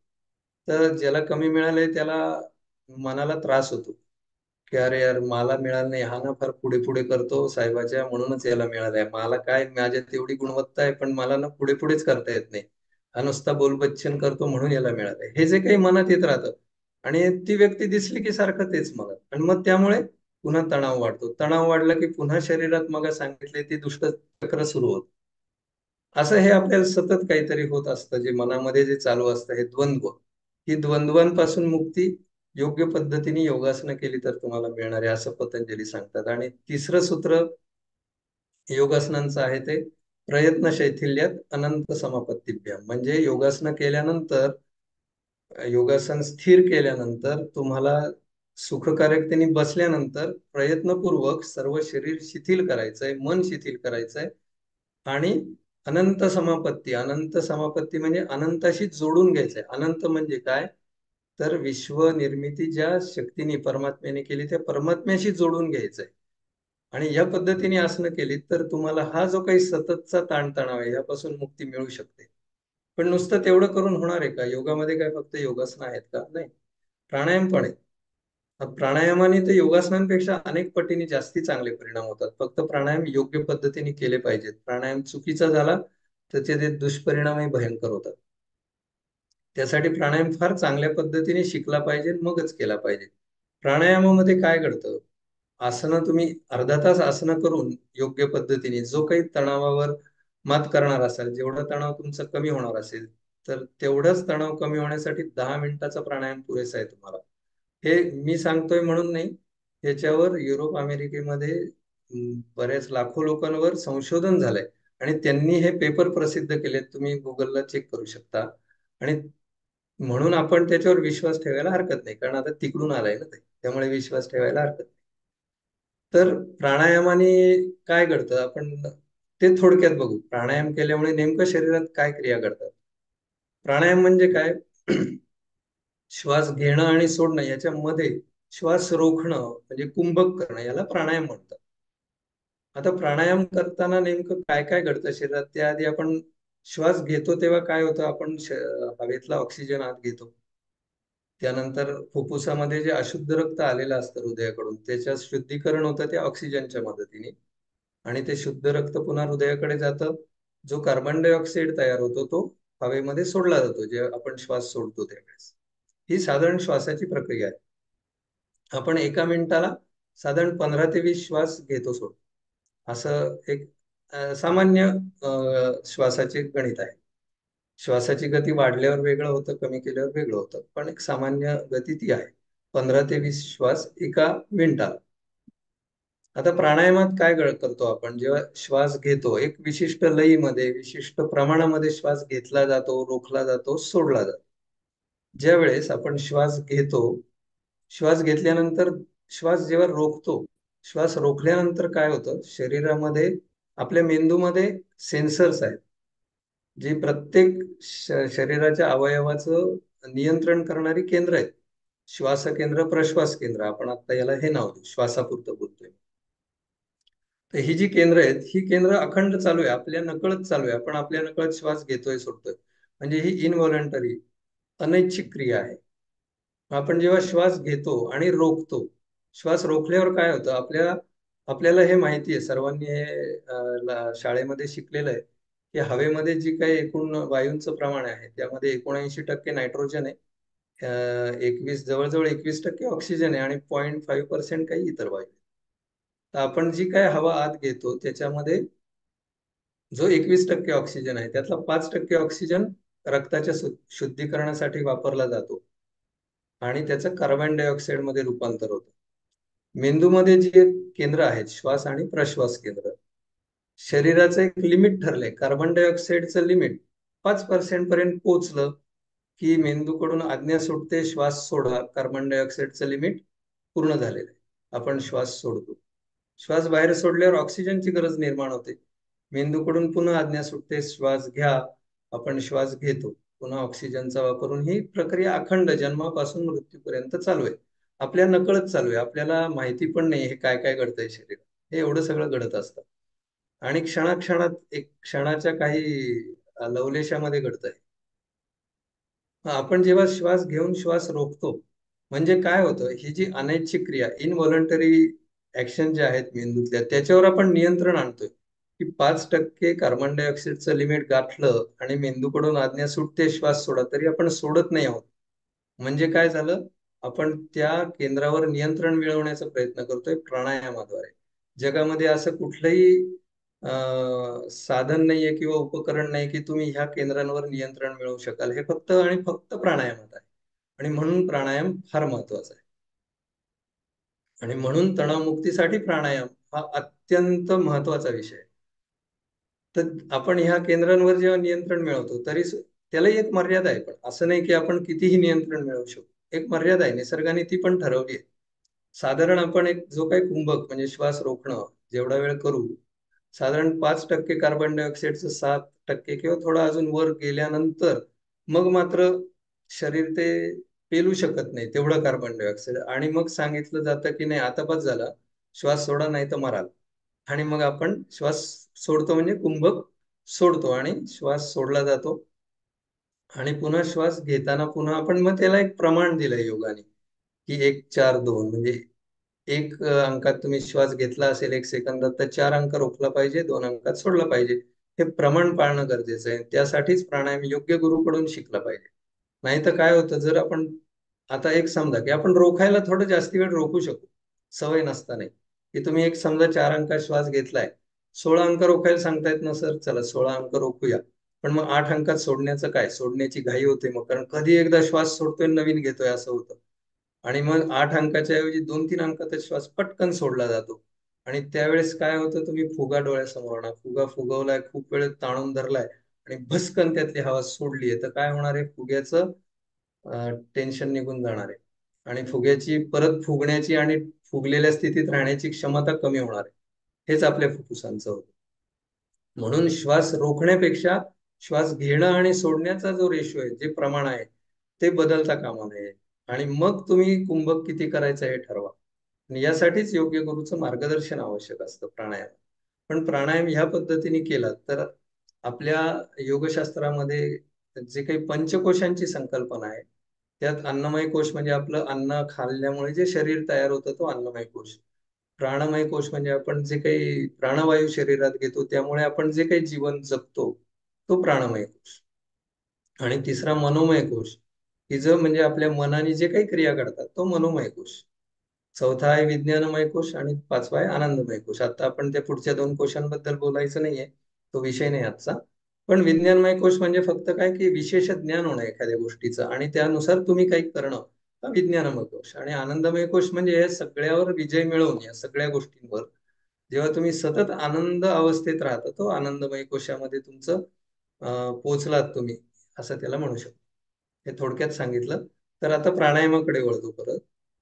तर ज्याला कमी मिळालंय त्याला मनाला त्रास होतो, की अरे यार मला मिळालं नाही, हा ना फार पुढे पुढे करतो साहेबाच्या, म्हणूनच याला मिळालंय. मला काय, माझ्यात एवढी गुणवत्ता आहे पण मला ना पुढे पुढेच करता येत नाही, हा नुसता बोलबच्चन करतो म्हणून याला मिळालंय, हे जे काही मनात येत राहतं. आणि ती व्यक्ती दिसली की सारखं तेच मनात, आणि मग त्यामुळे पुन्हा तणाव वाढतो. तणाव वाढला की पुन्हा शरीरात मग सांगितले ते दुष्ट चक्र सुरू होतं. असं हे आपल्याला सतत काहीतरी होत असतं, जे मनामध्ये जे चालू असतं हे द्वंद्व. ही द्वंद्वांपासून मुक्ती योग्य पद्धतीने योगासनं केली तर तुम्हाला मिळणार आहे, असं पतंजली सांगतात. आणि तिसरं सूत्र योगासनांचं आहे ते, प्रयत्न शैथिल्यात अनंत समापत्तीभ्याम. म्हणजे योगासनं केल्यानंतर, योगासन स्थिर केल्यानंतर तुम्हाला सुखकारकतेने बसल्यानंतर प्रयत्नपूर्वक सर्व शरीर शिथिल करायचंय, मन शिथिल करायचंय. आणि अनंत समापत्ती, अनंत समापत्ती म्हणजे अनंताशी जोडून घ्यायचंय. अनंत म्हणजे काय, तर विश्व निर्मिती ज्या शक्तीने परमात्म्याने केली त्या परमात्म्याशी जोडून घ्यायचंय. आणि या पद्धतीने आसनं केली तर तुम्हाला हा जो काही सततचा ताणतणाव आहे यापासून मुक्ती मिळू शकते. पण नुसतं तेवढं करून होणार आहे का? योगामध्ये काय फक्त योगासनं आहेत का? नाही, प्राणायाम पण आहे. प्राणायामाने तर योगासनांपेक्षा अनेक पटीने जास्ती चांगले परिणाम होतात. फक्त प्राणायाम योग्य पद्धतीने केले पाहिजेत. प्राणायाम चुकीचा झाला तर त्याचे दुष्परिणामही भयंकर होतात. त्यासाठी प्राणायाम फार चांगल्या पद्धतीने शिकला पाहिजे, मगच केला पाहिजे. प्राणायामामध्ये काय घडतं, आसनं तुम्ही अर्धा तास आसनं करून योग्य पद्धतीने जो काही तणावावर मात करणार असाल, जेवढा तणाव तुमचा कमी होणार असेल, तर तेवढाच तणाव कमी होण्यासाठी 10 मिनिटाचा प्राणायाम पुरेसा आहे तुम्हाला. हे मी सांगतोय म्हणून नाही, याच्यावर युरोप अमेरिकेमध्ये बऱ्याच लाखो लोकांवर संशोधन झालंय आणि त्यांनी हे पेपर प्रसिद्ध केलेत. तुम्ही गुगलला चेक करू शकता. आणि म्हणून आपण त्याच्यावर विश्वास ठेवायला हरकत नाही, कारण आता तिकडून आलाय ना ते, त्यामुळे विश्वास ठेवायला हरकत नाही. तर प्राणायामाने काय घडतं आपण ते थोडक्यात बघू. प्राणायाम केल्यामुळे नेमकं शरीरात काय क्रिया घडतात. प्राणायाम म्हणजे काय, श्वास घेणं आणि सोडणं याच्यामध्ये श्वास रोखणं म्हणजे कुंभक करणं, याला प्राणायाम म्हणतात. आता प्राणायाम करताना नेमकं काय काय घडतं शरीरात, त्याआधी आपण श्वास घेतो तेव्हा काय होतं, आपण हवेतला ऑक्सिजन आत घेतो. त्यानंतर फुफ्फुसामध्ये जे अशुद्ध रक्त आलेलं असतं हृदयाकडून, त्याच्या शुद्धीकरण होतं त्या ऑक्सिजनच्या मदतीने. आणि ते शुद्ध रक्त पुन्हा हृदयाकडे जातं. जो कार्बन डायऑक्साईड तयार होतो तो हवेमध्ये सोडला जातो, जे आपण श्वास सोडतो त्यावेळेस. ही साधारण श्वासाची प्रक्रिया आहे. आपण एका मिनिटाला साधारण 15 ते 20 श्वास घेतो सोडतो, असं एक सामान्य श्वासाचे गणित आहे. श्वासाची गती वाढल्यावर वेगळं होतं, कमी केल्यावर वेगळं होतं, पण एक सामान्य गती ती आहे, 15 ते 20 श्वास एका मिनिटाला. आता प्राणायामात काय करतो आपण, जेव्हा श्वास घेतो एक विशिष्ट लयीमध्ये, विशिष्ट प्रमाणामध्ये श्वास घेतला जातो, रोखला जातो, सोडला जातो. ज्या वेळेस आपण श्वास घेतो, श्वास घेतल्यानंतर श्वास जेव्हा रोखतो, श्वास रोखल्यानंतर काय होतं, शरीरामध्ये आपल्या मेंदूमध्ये सेन्सर्स आहेत, जी प्रत्येक शरीराच्या अवयवाचं नियंत्रण करणारी केंद्र आहेत. श्वास केंद्र, प्रश्वास केंद्र, आपण आता याला हे नाव देऊ, श्वासापुरतं बोलतोय. तर ही जी केंद्र आहेत, ही केंद्र अखंड चालू आहे, आपल्या नकळत चालू आहे. आपण आपल्या नकळत श्वास घेतोय, सोडतोय, म्हणजे ही इनव्हॉलंटरी, अनैच्छिक क्रिया आहे. आपण जेव्हा श्वास घेतो आणि रोखतो, श्वास रोखल्यावर काय होतं, आपल्याला हे माहिती आहे, सर्वांनी हे शाळेमध्ये शिकलेलं आहे, की हवेमध्ये जी काही एकूण वायूंचं प्रमाण आहे त्यामध्ये 79% नायट्रोजन आहे, जवळजवळ 21% ऑक्सिजन आहे आणि 0.5% काही इतर वायू. तर आपण जी काय हवा आत घेतो त्याच्यामध्ये जो 21% ऑक्सिजन आहे त्यातला 5% ऑक्सिजन रक्ताच्या शुद्धीकरणासाठी वापरला जातो आणि त्याचं कार्बन डायऑक्साईड मध्ये रूपांतर होतं. मेंदूमध्ये जे केंद्र आहेत, श्वास आणि प्रश्वास केंद्र, शरीराचं एक लिमिट ठरलंय, कार्बन डायऑक्साईडचं लिमिट 5% पर्यंत पोहोचलं की मेंदूकडून आज्ञा सुटते, श्वास सोडा, कार्बन डायऑक्साईडचं लिमिट पूर्ण झालेलं आहे, आपण श्वास सोडतो. श्वास बाहेर सोडल्यावर ऑक्सिजनची गरज निर्माण होते, मेंदूकडून पुन्हा आज्ञा सुटते, श्वास घ्या, आपण श्वास घेतो, पुन्हा ऑक्सिजनचा वापरून ही प्रक्रिया अखंड जन्मापासून मृत्यूपर्यंत चालू आहे. आपल्या नकळत चालू आहे, आपल्याला माहिती पण नाही हे काय काय घडतंय शरीरात, हे एवढं सगळं घडत असतं आणि क्षणाक्षणात, एक क्षणाच्या काही लवलेशामध्ये घडतंय. आपण जेव्हा श्वास घेऊन श्वास रोखतो, म्हणजे काय होतं, ही जी अनैच्छिक क्रिया, इनव्हॉलंटरी ऍक्शन जे आहेत मेंदूतल्या, त्याच्यावर आपण नियंत्रण आणतोय, की 5% कार्बन डायऑक्साईडचं लिमिट गाठलं आणि मेंदूकडून आज्ञा सुटते श्वास सोडा, तरी आपण सोडत नाही आहोत. म्हणजे काय झालं, आपण त्या केंद्रावर नियंत्रण मिळवण्याचा प्रयत्न करतोय प्राणायामाद्वारे. जगामध्ये असं कुठलंही साधन नाहीये किंवा उपकरण नाही की तुम्ही ह्या केंद्रांवर नियंत्रण मिळवू शकाल, हे फक्त आणि फक्त प्राणायामात आहे. आणि म्हणून प्राणायाम फार महत्वाचा आहे. आणि म्हणून तणावमुक्तीसाठी प्राणायाम हा अत्यंत महत्वाचा विषय आहे. तर आपण ह्या केंद्रांवर जेव्हा नियंत्रण मिळवतो, तरी त्यालाही एक मर्यादा आहे, पण असं नाही की आपण कितीही नियंत्रण मिळवू शकतो. एक मर्यादा आहे, निसर्गाने ती पण ठरवली आहे. साधारण आपण एक जो काही कुंभक म्हणजे श्वास रोखणं जेवढा वेळ करू, साधारण 5% कार्बन डायऑक्साईडचं 7% किंवा थोडा अजून वर गेल्यानंतर मग मात्र शरीर ते पेलू शकत नाही तेवढं कार्बन डायऑक्साईड, आणि मग सांगितलं जातं की नाही आता बस झाला, श्वास सोडा नाही तर मराल. आणि मग आपण श्वास सोडतो, म्हणजे कुंभक सोडतो आणि श्वास सोडला जातो. आणि पुन्हा श्वास घेताना पुन्हा आपण मग त्याला एक प्रमाण दिलंय योगाने, की 1-4-2, म्हणजे एक अंकात तुम्ही श्वास घेतला असेल 1 सेकंदात, तर 4 अंक रोखला पाहिजे, 2 अंकात सोडला पाहिजे. हे प्रमाण पाळणं गरजेचं आहे. त्यासाठीच प्राणायाम योग्य गुरुकडून शिकला पाहिजे. नाही तर काय होतं, जर आपण आता एक समजा की आपण रोखायला थोडं जास्ती वेळ रोखू शकतो, सवय नसताना, की तुम्ही एक समजा 4 अंकात श्वास घेतलाय, 16 अंक रोखायला सांगतायत ना सर, चला 16 अंक रोखूया. पण मग 8 अंकात सोडण्याचं काय, सोडण्याची घाई होते मग, कारण कधी एकदा श्वास सोडतोय नवीन घेतोय असं होतं. आणि मग 8 अंकाच्या ऐवजी 2-3 अंकाचा श्वास पटकन सोडला जातो. आणि त्यावेळेस काय होतं, तुम्ही फुगा डोळ्यासमोर आणा, फुगा फुगवलाय, खूप वेळ ताणून धरलाय आणि भस्कन त्यातली हवा सोडली आहे, तर काय होणार आहे, फुग्याचं टेन्शन निघून जाणार आहे आणि फुग्याची परत फुगण्याची आणि फुगलेल्या स्थितीत राहण्याची क्षमता कमी होणार आहे. हेच आपल्या फुफ्फुसांचं होतं. म्हणून श्वास रोखण्यापेक्षा श्वास घेणं आणि सोडण्याचा जो रेशो आहे, जे प्रमाण आहे, ते बदलता कामा नये. आणि मग तुम्ही कुंभक किती करायचं हे ठरवा. आणि यासाठीच योग्य गुरुचं मार्गदर्शन आवश्यक असतं प्राणायाम. पण प्राणायाम ह्या पद्धतीने केला तर आपल्या योगशास्त्रामध्ये जे काही पंचकोशांची संकल्पना आहे, त्यात अन्नमय कोश म्हणजे आपलं अन्न खाल्ल्यामुळे जे शरीर तयार होतं तो अन्नमय कोश. प्राणमय कोश म्हणजे आपण जे काही प्राणवायू शरीरात घेतो त्यामुळे आपण जे काही जीवन जगतो तो प्राणमय कोश. आणि तिसरा मनोमय कोश, की जो म्हणजे आपल्या मनाने जे काही क्रिया करतात तो मनोमय कोश. चौथा आहे विज्ञानमय कोश आणि पाचवा आहे आनंदमय कोश. आता आपण त्या पुढच्या दोन कोशांबद्दल बोलायचं नाहीये, तो विषय नाही आजचा. पण विज्ञानमय कोश म्हणजे फक्त काय की विशेष ज्ञान होणं एखाद्या गोष्टीचं आणि त्यानुसार तुम्ही काही करणं, हा विज्ञानमय कोश. आणि आनंदमय कोश म्हणजे या सगळ्यावर विजय मिळवून या सगळ्या गोष्टींवर जेव्हा तुम्ही सतत आनंद अवस्थेत राहता, तो आनंदमय कोशामध्ये तुमचं पोचलात तुम्ही, असं त्याला म्हणू शकतो. हे थोडक्यात सांगितलं. तर आता प्राणायामाकडे वळतो परत.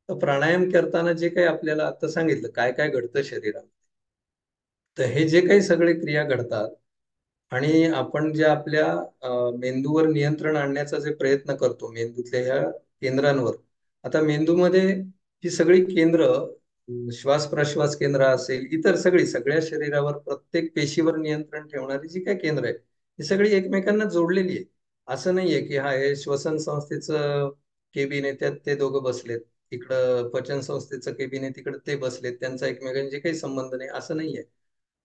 तर प्राणायाम करताना जे काही आपल्याला आता सांगितलं काय काय घडतं शरीरात, तर हे जे काही सगळे क्रिया घडतात आणि आपण ज्या आपल्या मेंदूवर नियंत्रण आणण्याचा जे प्रयत्न करतो मेंदूतल्या ह्या केंद्रांवर. आता मेंदूमध्ये ही सगळी केंद्र, श्वास प्रश्वास केंद्र असेल, इतर सगळ्या शरीरावर प्रत्येक पेशीवर नियंत्रण ठेवणारी जी काही केंद्र आहे, ही सगळी एकमेकांना जोडलेली आहे. असं नाहीये की हा हे श्वसन संस्थेचं केबिन आहे त्यात ते दोघं बसलेत, इकडं पचन संस्थेचं केबिन आहे तिकडे ते बसलेत, त्यांचा एकमेकांशी काही संबंध नाही, असं नाहीये.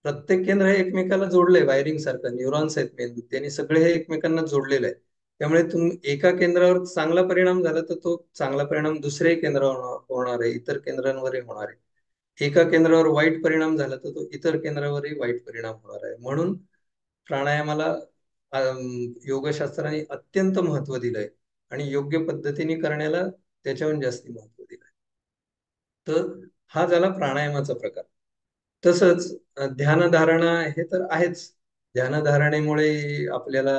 प्रत्येक केंद्र हे एकमेकाला जोडलंय वायरिंग सारखं, न्यूरॉन्स आहेत मेंदूत, त्यांनी सगळे हे एकमेकांना जोडलेलं आहे. त्यामुळे एका केंद्रावर चांगला परिणाम झाला तर तो चांगला परिणाम दुसऱ्याही केंद्रावर होणार आहे, इतर केंद्रांवरही होणार आहे. एका केंद्रावर वाईट परिणाम झाला तर तो इतर केंद्रावरही वाईट परिणाम होणार आहे. म्हणून प्राणायामाला योगशास्त्राने अत्यंत महत्व दिलंय आणि योग्य पद्धतीने करण्याला त्याच्याहून जास्ती महत्व दिलंय. तर हा झाला प्राणायामाचा प्रकार. तसंच ध्यानधारणा हे तर आहेच. ध्यानधारणेमुळे आपल्याला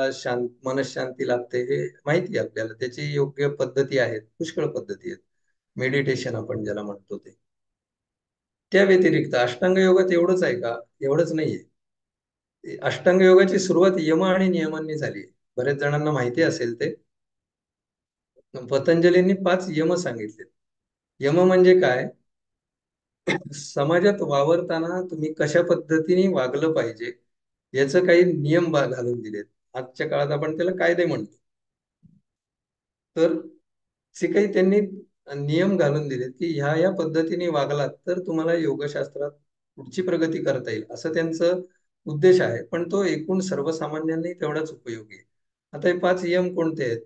मनशांती लाभते हे माहिती आहे आपल्याला. त्याची योग्य पद्धती आहेत, पुष्कळ पद्धती आहेत. मेडिटेशन आपण ज्याला म्हणतो ते. त्या व्यतिरिक्त अष्टांग योगात एवढंच आहे का? एवढंच नाहीये. अष्टांग योगाची सुरुवात यम आणि नियमांनी झाली. बऱ्याच जणांना माहिती असेल ते. पतंजलींनी 5 यम सांगितले. यम म्हणजे काय? समाजात वावरताना तुम्ही कशा पद्धतीने वागलं पाहिजे याचं काही नियम घालून दिलेत. आजच्या काळात आपण त्याला कायदे म्हणतो. तर जे काही त्यांनी नियम घालून दिलेत की ह्या पद्धतीने वागलात तर तुम्हाला योगशास्त्रात पुढची प्रगती करता येईल असं त्यांचं उद्देश आहे. पण तो एकूण सर्वसामान्यांनी तेवढाच उपयोगी आहे. आता हे 5 नियम कोणते आहेत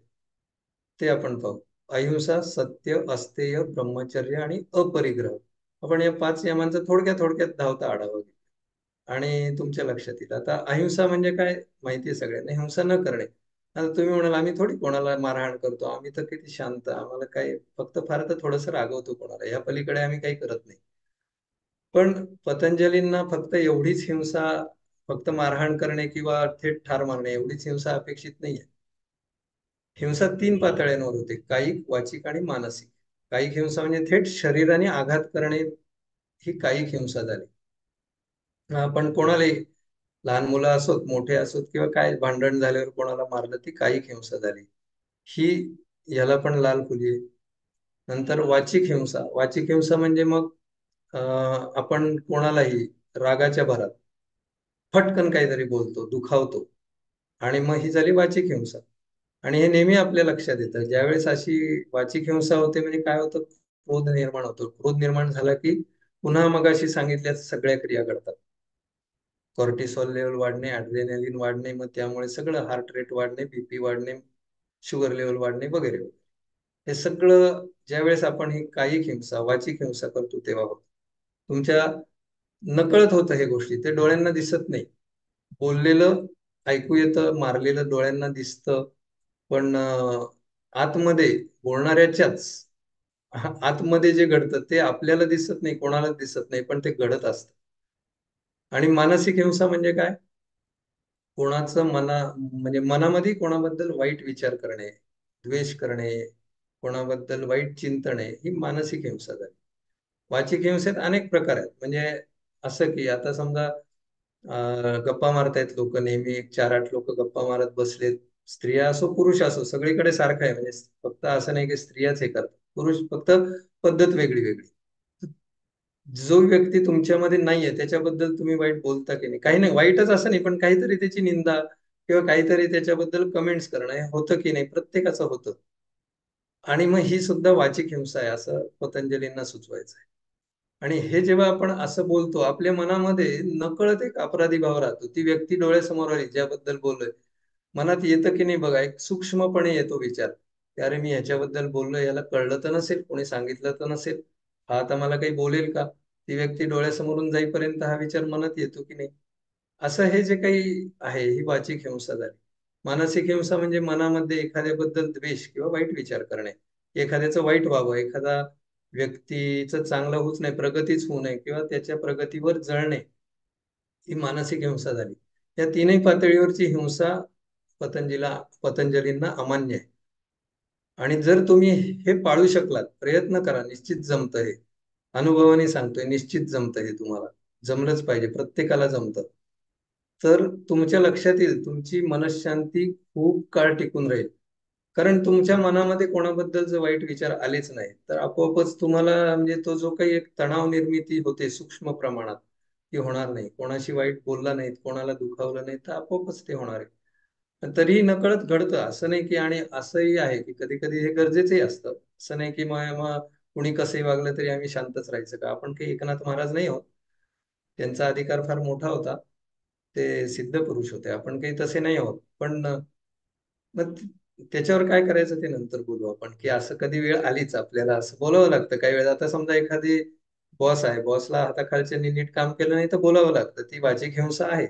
ते आपण पाहू. अहिंसा, सत्य, अस्तेय, ब्रह्मचर्य आणि अपरिग्रह. आपण या 5 नियमांचा थोडक्यात धावता आढावा घेऊ आणि तुमच्या लक्षात येईल. आता अहिंसा म्हणजे काय माहिती आहे सगळ्यांना, हिंसा न करणे. आता तुम्ही म्हणाल आम्ही थोडी कोणाला मारहाण करतो, आम्ही तर किती शांत, आम्हाला काय फक्त फार तर थोडंसं रागवतो कोणाला, या पलीकडे आम्ही काही करत नाही. पण पतंजलींना फक्त एवढीच हिंसा, फक्त मारहाण करणे किंवा थेट ठार मारणे एवढीच हिंसा अपेक्षित नाहीये. हिंसा 3 पातळ्यांवर होते, कायिक, वाचिक आणि मानसिक. कायिक हिंसा म्हणजे थेट शरीराने आघात करणे, ही कायिक हिंसा झाली. आपण कोणालाही, लहान मुलं असोत मोठे असोत किंवा काय भांडण झाल्यावर कोणाला मारलं ती कायिक हिंसा झाली. ही याला पण लाल फुली आहे. नंतर वाचिक हिंसा. वाचिक हिंसा म्हणजे मग आपण कोणालाही रागाच्या भरात फटकन काहीतरी बोलतो, दुखावतो आणि मग ही झाली वाचिक हिंसा. आणि हे नेहमी आपल्या लक्षात येतं ज्यावेळेस अशी वाचिक हिंसा होते म्हणजे काय होतं, क्रोध निर्माण होतो. क्रोध निर्माण झाला की पुन्हा मगाशी सांगितल्या सगळ्या क्रिया घडतात. कॉर्टिसॉल लेवल वाढणे, ॲड्रेनालिन वाढणे, मग त्यामुळे सगळं हार्ट रेट वाढणे, बीपी वाढणे, शुगर लेवल वाढणे वगैरे. हे सगळं ज्यावेळेस आपण ही कायिक हिंसा, वाचिक हिंसा करतो तेव्हा होतं. तुमच्या नकळत होतं हे गोष्टी, ते डोळ्यांना दिसत नाही. बोललेलं ऐकू येतं, मारलेलं डोळ्यांना दिसतं, पण आतमध्ये बोलणाऱ्याच्याच आतमध्ये जे घडतं ते आपल्याला दिसत नाही, कोणालाच दिसत नाही, पण ते घडत असतं. आणि मानसिक हिंसा म्हणजे काय? कोणाचं म्हणजे मनामध्ये कोणाबद्दल वाईट विचार करणे, द्वेष करणे, कोणाबद्दल वाईट चिंतने, ही मानसिक हिंसा झाली. वाचिक हिंसेत अनेक प्रकार आहेत. म्हणजे असं की आता समजा गप्पा मारतायत लोक, नेहमी 4-8 लोक गप्पा मारत बसलेत. स्त्रिया असो पुरुष असो सगळीकडे सारखं आहे. म्हणजे फक्त असं नाही की स्त्रियाच हे करतात, पुरुष फक्त पद्धत वेगळी वेगळी. जो व्यक्ती तुमच्यामध्ये नाहीये त्याच्याबद्दल तुम्ही वाईट बोलता की नाही, काही नाही वाईटच असं नाही पण काहीतरी त्याची निंदा किंवा काहीतरी त्याच्याबद्दल कमेंट्स करणं, हे होतं की नाही, प्रत्येकाचं होतं. आणि मग ही सुद्धा वाचिक हिंसा आहे असं पतंजलींना सुचवायचं आहे. आणि हे जेव्हा आपण असं बोलतो, आपल्या मनामध्ये नकळत एक अपराधी भाव राहतो. ती व्यक्ती डोळ्यासमोर आली ज्याबद्दल बोललोय, मनात येतं की नाही बघा, एक सूक्ष्मपणे येतो विचार, की अरे मी ह्याच्याबद्दल बोललोय, याला कळलं तर नसेल, कोणी सांगितलं तर नसेल, हा आता मला काही बोलेल का? ती व्यक्ती डोळ्यासमोरून जाईपर्यंत हा विचार मनात येतो की नाही? असं हे जे काही आहे, ही वाचिक हिंसा झाली. मानसिक हिंसा म्हणजे मनामध्ये एखाद्याबद्दल द्वेष किंवा वाईट विचार करणे, एखाद्याचं वाईट व्हावं, एखादा व्यक्तीचं चांगलं होऊच नाही, प्रगतीच होऊ नये किंवा त्याच्या प्रगतीवर जळणे, ही मानसिक हिंसा झाली. या तीनही पातळीवरची हिंसा पतंजलींना अमान्य आहे. आणि जर तुम्ही हे पाळू शकलात, प्रयत्न करा, निश्चित जमतं हे. अनुभवाने सांगतोय, निश्चित जमतं हे तुम्हाला. जमलंच पाहिजे, प्रत्येकाला जमतं. तर तुमच्या लक्षात येईल, तुमची मनःशांती खूप काळ टिकून राहील. कारण तुमच्या मनामध्ये कोणाबद्दलचे वाईट विचार आलेच नाही, तर आपोआपच तुम्हाला म्हणजे तो जो काही एक तणाव निर्मिती होते सूक्ष्म प्रमाणात, ती होणार नाही. कोणाशी वाईट बोलला नाहीत, कोणाला दुखावलं नाही, तर आपोआपच ते होणार आहे. पण तरीही नकळत घडतं, असं नाही की, आणि असंही आहे की कधी कधी हे गरजेचंही असतं. असं नाही की मग कुणी कसंही वागलं तरी आम्ही शांतच राहायचं का? आपण काही एकनाथ महाराज नाही आहोत. त्यांचा अधिकार फार मोठा होता. ते सिद्ध पुरुष होते, आपण काही तसे नाही आहोत. पण मग त्याच्यावर काय करायचं ते नंतर बोलू आपण, की असं कधी वेळ आलीच आपल्याला असं बोलावं लागतं काही वेळा. आता समजा एखादी बॉस आहे, बॉसला हाताखालच्यांनी नीट काम केलं नाही तर बोलावं लागतं, ती वाचिक हिंसा आहे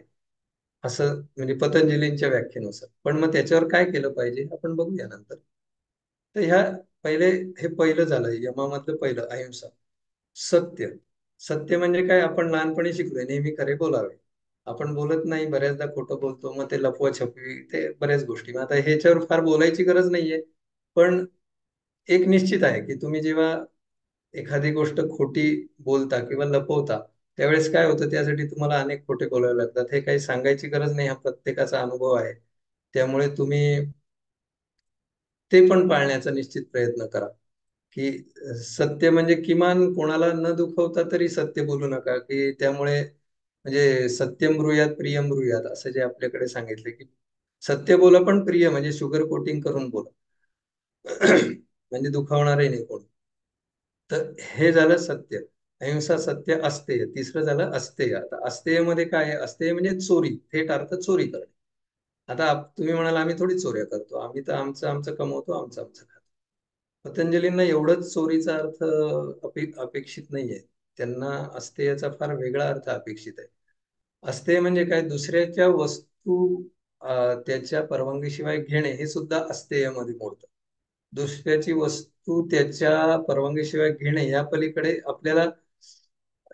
असं म्हणजे पतंजलींच्या व्याख्येनुसार. पण मग त्याच्यावर काय केलं पाहिजे आपण बघूया नंतर. तर ह्या पहिले, हे पहिलं झालं यमामधलं पहिलं, अहिंसा. सत्य. सत्य म्हणजे काय, आपण लहानपणी शिकलोय, नेहमी खरे बोलावे. आपण बोलत नाही, बऱ्याचदा खोटं बोलतो, मग ते लपवा छपवी, ते बऱ्याच गोष्टी. मग आता ह्याच्यावर फार बोलायची गरज नाहीये. पण एक निश्चित आहे की तुम्ही जेव्हा एखादी गोष्ट खोटी बोलता किंवा लपवता, त्यावेळेस काय होतं, त्यासाठी तुम्हाला अनेक खोटे बोलावे लागतात. हे काही सांगायची गरज नाही, हा प्रत्येकाचा अनुभव आहे. त्यामुळे तुम्ही ते पण पाळण्याचा निश्चित प्रयत्न करा. की सत्य म्हणजे किमान कोणाला न दुखवता तरी सत्य बोलू नका, की त्यामुळे म्हणजे सत्यम ब्रूयात प्रियम ब्रूयात असं जे आपल्याकडे सांगितले, की सत्य बोला पण प्रिय, म्हणजे शुगर कोटिंग करून बोला. म्हणजे दुखावणारही नाही कोणी. तर हे झालं सत्य. अहिंसा, सत्य, अस्तेय. तिसरं झालं अस्तेय. आता अस्तेयमध्ये काय आहे? अस्तेय म्हणजे चोरी, थेट अर्थ चोरी करणे. आता तुम्ही म्हणाल आम्ही थोडी चोऱ्या करतो, आम्ही तर आमचं आमचं कमवतो, आमचं आमचं खातो. पतंजलींना एवढंच चोरीचा अर्थ अपेक्षित नाहीये. त्यांना अस्तेयाचा फार वेगळा अर्थ अपेक्षित आहे. अस्तेय म्हणजे काय, दुसऱ्याच्या वस्तू त्याच्या परवानगीशिवाय घेणे, हे सुद्धा अस्तेयमध्ये मोडतं. दुसऱ्याची वस्तू त्याच्या परवानगीशिवाय घेणे, या पलीकडे आपल्याला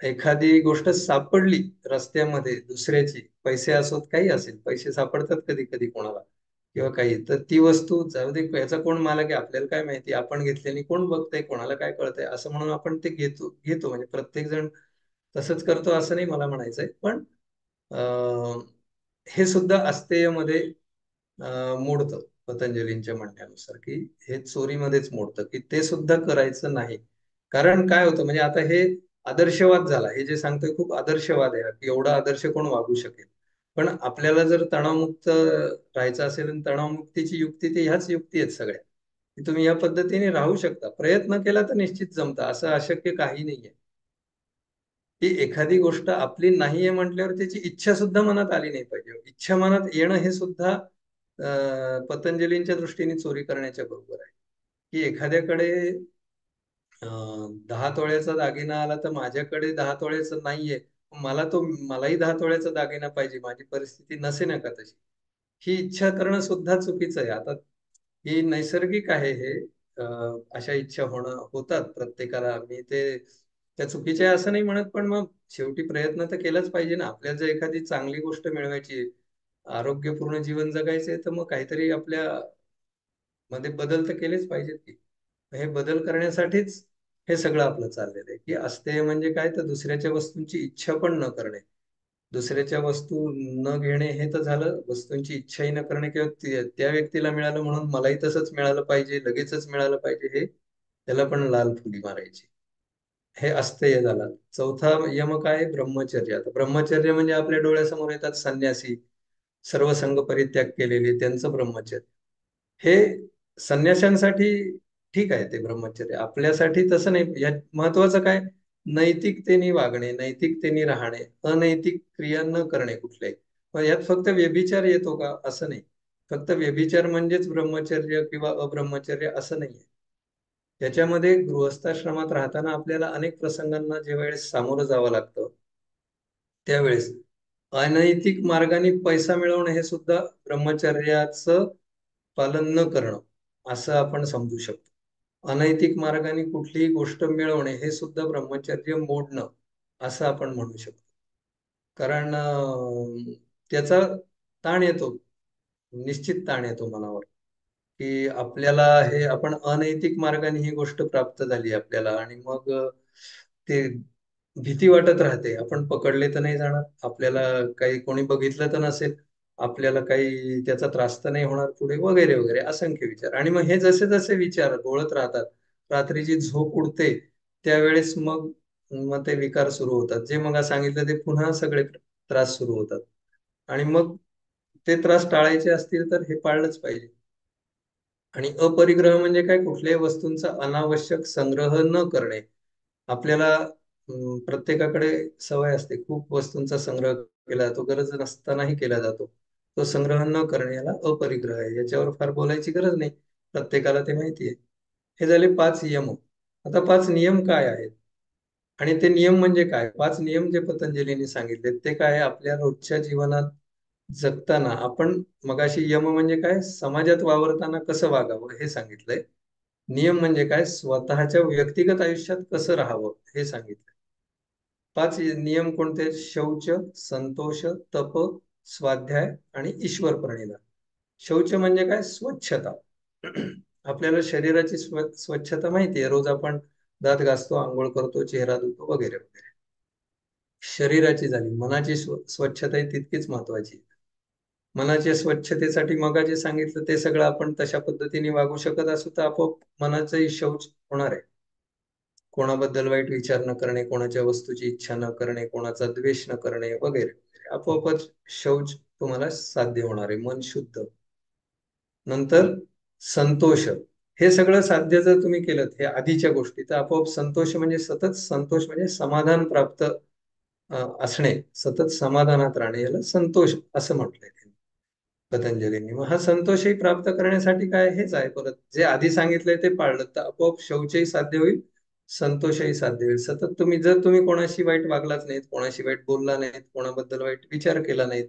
एखादी गोष्ट सापडली रस्त्यामध्ये दुसऱ्याची, पैसे असोत काही असेल, पैसे सापडतात कधी कधी कोणाला किंवा काही, तर ती वस्तू जाऊ दे, याचा कोण मालक आहे आपल्याला काय माहिती, आपण घेतल्याने कोण बघतंय, कोणाला काय कळतंय, असं म्हणून आपण ते घेतो म्हणजे प्रत्येक जण तसंच करतो असं नाही मला म्हणायचंय. पण अं, हे सुद्धा अस्तेयमध्ये मोडतं पतंजलींच्या म्हणण्यानुसार, की हे चोरीमध्येच मोडतं, की ते सुद्धा करायचं नाही. कारण काय होतं, म्हणजे आता हे आदर्शवाद झाला, हे जे सांगतोय खूप आदर्शवाद आहे, की एवढा आदर्श कोण वागू शकेल. पण आपल्याला जर तणावमुक्त राहायचं असेल, आणि तणावमुक्तीची युक्ती, ते ह्याच युक्ती आहेत सगळ्या, की तुम्ही या पद्धतीने राहू शकता. प्रयत्न केला तर निश्चित जमतं, असं अशक्य काही नाहीये. की एखादी गोष्ट आपली नाहीये म्हटल्यावर त्याची इच्छा सुद्धा मनात आली नाही पाहिजे. इच्छा मनात येणं हे सुद्धा पतंजलींच्या दृष्टीने चोरी करण्याच्या बरोबर आहे. की एखाद्याकडे 10 तोळ्याचा दागिना आला, तर माझ्याकडे 10 तोळ्याचा नाहीये, मलाही 10 तोळ्याचा दागिना पाहिजे, माझी परिस्थिती नसे नका तशी, ही इच्छा करणं सुद्धा चुकीचं आहे. आता ही नैसर्गिक आहे हे, अशा इच्छा होतात प्रत्येकाला. मी ते त्या चुकीच्या आहे असं नाही म्हणत, पण मग शेवटी प्रयत्न तर केलाच पाहिजे ना. आपल्याला जर एखादी चांगली गोष्ट मिळवायची आहे, आरोग्यपूर्ण जीवन जगायचंय, तर मग काहीतरी आपल्या मध्ये बदल तर केलेच पाहिजेत की. हे बदल करण्यासाठीच हे सगळं आपलं चाललेलं आहे, की अस्तेय म्हणजे काय, तर दुसऱ्याच्या वस्तूंची इच्छा पण न करणे. दुसऱ्याच्या वस्तू न घेणे हे तर झालं, वस्तूंची इच्छाही न करणे, किंवा त्या व्यक्तीला मिळालं म्हणून मलाही तसंच मिळालं पाहिजे, लगेचच मिळालं पाहिजे, हे त्याला पण लाल फुली मारायची. हे अस्तेय झालं. चौथा यम काय, ब्रह्मचर्य. आता ब्रह्मचर्य म्हणजे आपल्या डोळ्यासमोर येतात संन्यासी, सर्व संघ परित्याग केलेले त्यांचं ब्रह्मचर्य. हे संन्याशांसाठी ठीक आहे ते ब्रह्मचर्य, आपल्यासाठी तसं नाही. यात महत्वाचं काय, नैतिकतेने वागणे, नैतिकतेने राहणे, अनैतिक क्रिया न करणे कुठल्याही. पण यात फक्त व्यभिचार येतो का, असं नाही. फक्त व्यभिचार म्हणजेच ब्रह्मचर्य किंवा अब्रह्मचर्य असं नाहीये. त्याच्यामध्ये गृहस्थाश्रमात राहताना आपल्याला अनेक प्रसंगांना ज्या वेळेस सामोरं जावं लागतं, त्यावेळेस अनैतिक मार्गाने पैसा मिळवणं हे सुद्धा ब्रह्मचर्याचं पालन न करणं असं आपण समजू शकतो. अनैतिक मार्गाने कुठलीही गोष्ट मिळवणे हे सुद्धा ब्रह्मचर्य मोडणं असं आपण म्हणू शकतो. कारण त्याचा ताण येतो, निश्चित ताण येतो मनावर, की आपल्याला हे आपण अनैतिक मार्गाने ही गोष्ट प्राप्त झाली आपल्याला, आणि मग ते भीती वाटत राहते, आपण पकडले तर नाही जाणार, आपल्याला काही कोणी बघितलं तर नसेल, आपल्याला काही त्याचा त्रास तर नाही होणार पुढे, वगैरे वगैरे असंख्य विचार. आणि मग हे जसे जसे विचार घोळत राहतात, रात्रीची झोप उडते, त्यावेळेस मग मग ते विकार सुरू होतात, जे मग सांगितलं ते पुन्हा सगळे त्रास सुरू होतात. आणि मग ते त्रास टाळायचे असतील तर हे पाळलंच पाहिजे. आणि अपरिग्रह म्हणजे काय, कुठल्याही वस्तूंचा अनावश्यक संग्रह न करणे. आपल्याला प्रत्येकाकडे सवय असते, खूप वस्तूंचा संग्रह केला जातो, गरज नसतानाही केला जातो. तो संग्रह न करणे याला अपरिग्रह आहे. याच्यावर फार बोलायची गरज नाही, प्रत्येकाला ते माहिती आहे. हे झाले 5 यम. आता 5 नियम काय आहेत, आणि ते नियम म्हणजे काय, 5 नियम जे पतंजलीने सांगितले ते काय, आपल्या रोजच्या जीवनात जगताना आपण, मगाशी यम म्हणजे काय, समाजात वावरताना कसं वागावं हे सांगितलंय. नियम म्हणजे काय, स्वतःच्या व्यक्तिगत आयुष्यात कसं राहावं हे सांगितलंय. 5 नियम कोणते, शौच, संतोष, तप, स्वाध्याय आणि ईश्वर प्रणिधान. शौच म्हणजे काय, स्वच्छता. आपल्याला शरीराची स्वच्छता माहिती आहे, रोज आपण दात घासतो, आंघोळ करतो, चेहरा धुतो, वगैरे वगैरे. शरीराची झाली. मनाची स्वच्छता ही तितकीच महत्वाची. मनाच्या स्वच्छतेसाठी मग जे सांगितलं ते सगळं आपण तशा पद्धतीने वागू शकत असू तर आपोआप मनाचंही शौच होणार आहे. कोणाबद्दल वाईट विचार न करणे, कोणाच्या वस्तूची इच्छा न करणे, कोणाचा द्वेष न करणे, वगैरे. आपोआपच शौच तुम्हाला साध्य होणार आहे, मन शुद्ध. नंतर संतोष. हे सगळं साध्य जर तुम्ही केलं, हे आधीच्या गोष्टी, तर आपोआप संतोष म्हणजे सतत संतोष म्हणजे समाधान प्राप्त असणे, सतत समाधानात राहणे, याला संतोष असं म्हटलंय पतंजलींनी. मग हा संतोषही प्राप्त करण्यासाठी काय, हेच आहे, परत जे आधी सांगितलंय ते पाळलं तर आपोआप शौचही साध्य होईल, संतोषही साध्य होईल. सतत जर तुम्ही कोणाशी वाईट वागलाच नाहीत, कोणाशी वाईट बोलला नाहीत, कोणाबद्दल वाईट विचार केला नाहीत,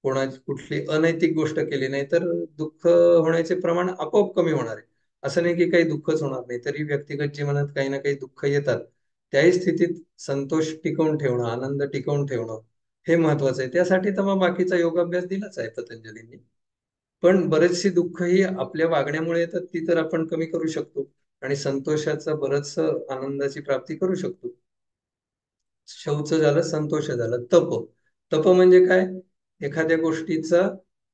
कोणाची कुठली अनैतिक गोष्ट केली नाही, तर दुःख होण्याचे प्रमाण आपोआप कमी होणार आहे. असं नाही की काही दुःखच होणार नाही, तरी व्यक्तिगत जीवनात काही ना काही दुःख येतात. त्याही स्थितीत संतोष टिकवून ठेवणं, आनंद टिकवून ठेवणं हे महत्वाचं आहे. त्यासाठी तर मग बाकीचा योगाभ्यास दिलाच आहे पतंजलींनी. पण बरेचशी दुःख ही आपल्या वागण्यामुळे येतात, ती तर आपण कमी करू शकतो, आणि संतोषाचं बरंच आनंदाची प्राप्ती करू शकतो. शौच झालं, संतोष झालं. तप. तप म्हणजे काय, एखाद्या गोष्टीचा,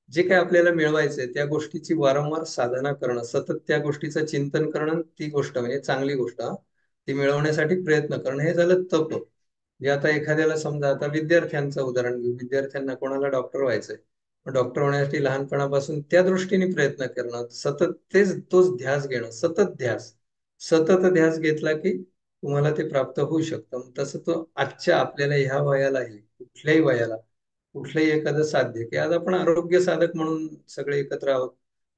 जे काय आपल्याला मिळवायचंय त्या गोष्टीची वारंवार साधना करणं, सतत त्या गोष्टीचं चिंतन करणं, ती गोष्ट म्हणजे चांगली गोष्ट ती मिळवण्यासाठी प्रयत्न करणं, हे झालं तप. जे आता एखाद्याला, समजा आता विद्यार्थ्यांचं उदाहरण घेऊ, विद्यार्थ्यांना कोणाला डॉक्टर व्हायचंय, डॉक्टर होण्यासाठी लहानपणापासून त्या दृष्टीने प्रयत्न करणं, सतत तोच ध्यास घेणं, सतत ध्यास घेतला की तुम्हाला ते प्राप्त होऊ शकतं. तसं तो आजच्या आपल्याला ह्या वयालाही, कुठल्याही वयाला, कुठलंही एखादं साध्य, की आज आपण आरोग्य साधक म्हणून सगळे एकत्र आहोत.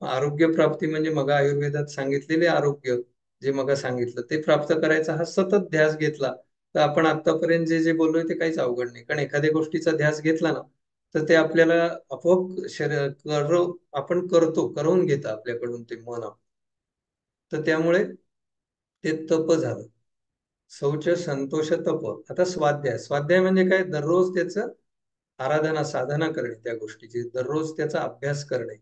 आरोग्य प्राप्ती म्हणजे मग आयुर्वेदात सांगितलेले आरोग्य, जे मग सांगितलं ते प्राप्त करायचा हा सतत ध्यास घेतला, तर आपण आतापर्यंत जे जे बोललोय ते काहीच अवघड नाही. कारण एखाद्या गोष्टीचा ध्यास घेतला ना, तर ते आपल्याला आपोआप आपण करवून घेतं आपल्याकडून ते मन. तर त्यामुळे ते तप झालं. शौच, संतोष, तप. आता स्वाध्याय. स्वाध्याय म्हणजे काय, दररोज त्याचं आराधना, साधना करणे, त्या गोष्टीची दररोज त्याचा अभ्यास करणे.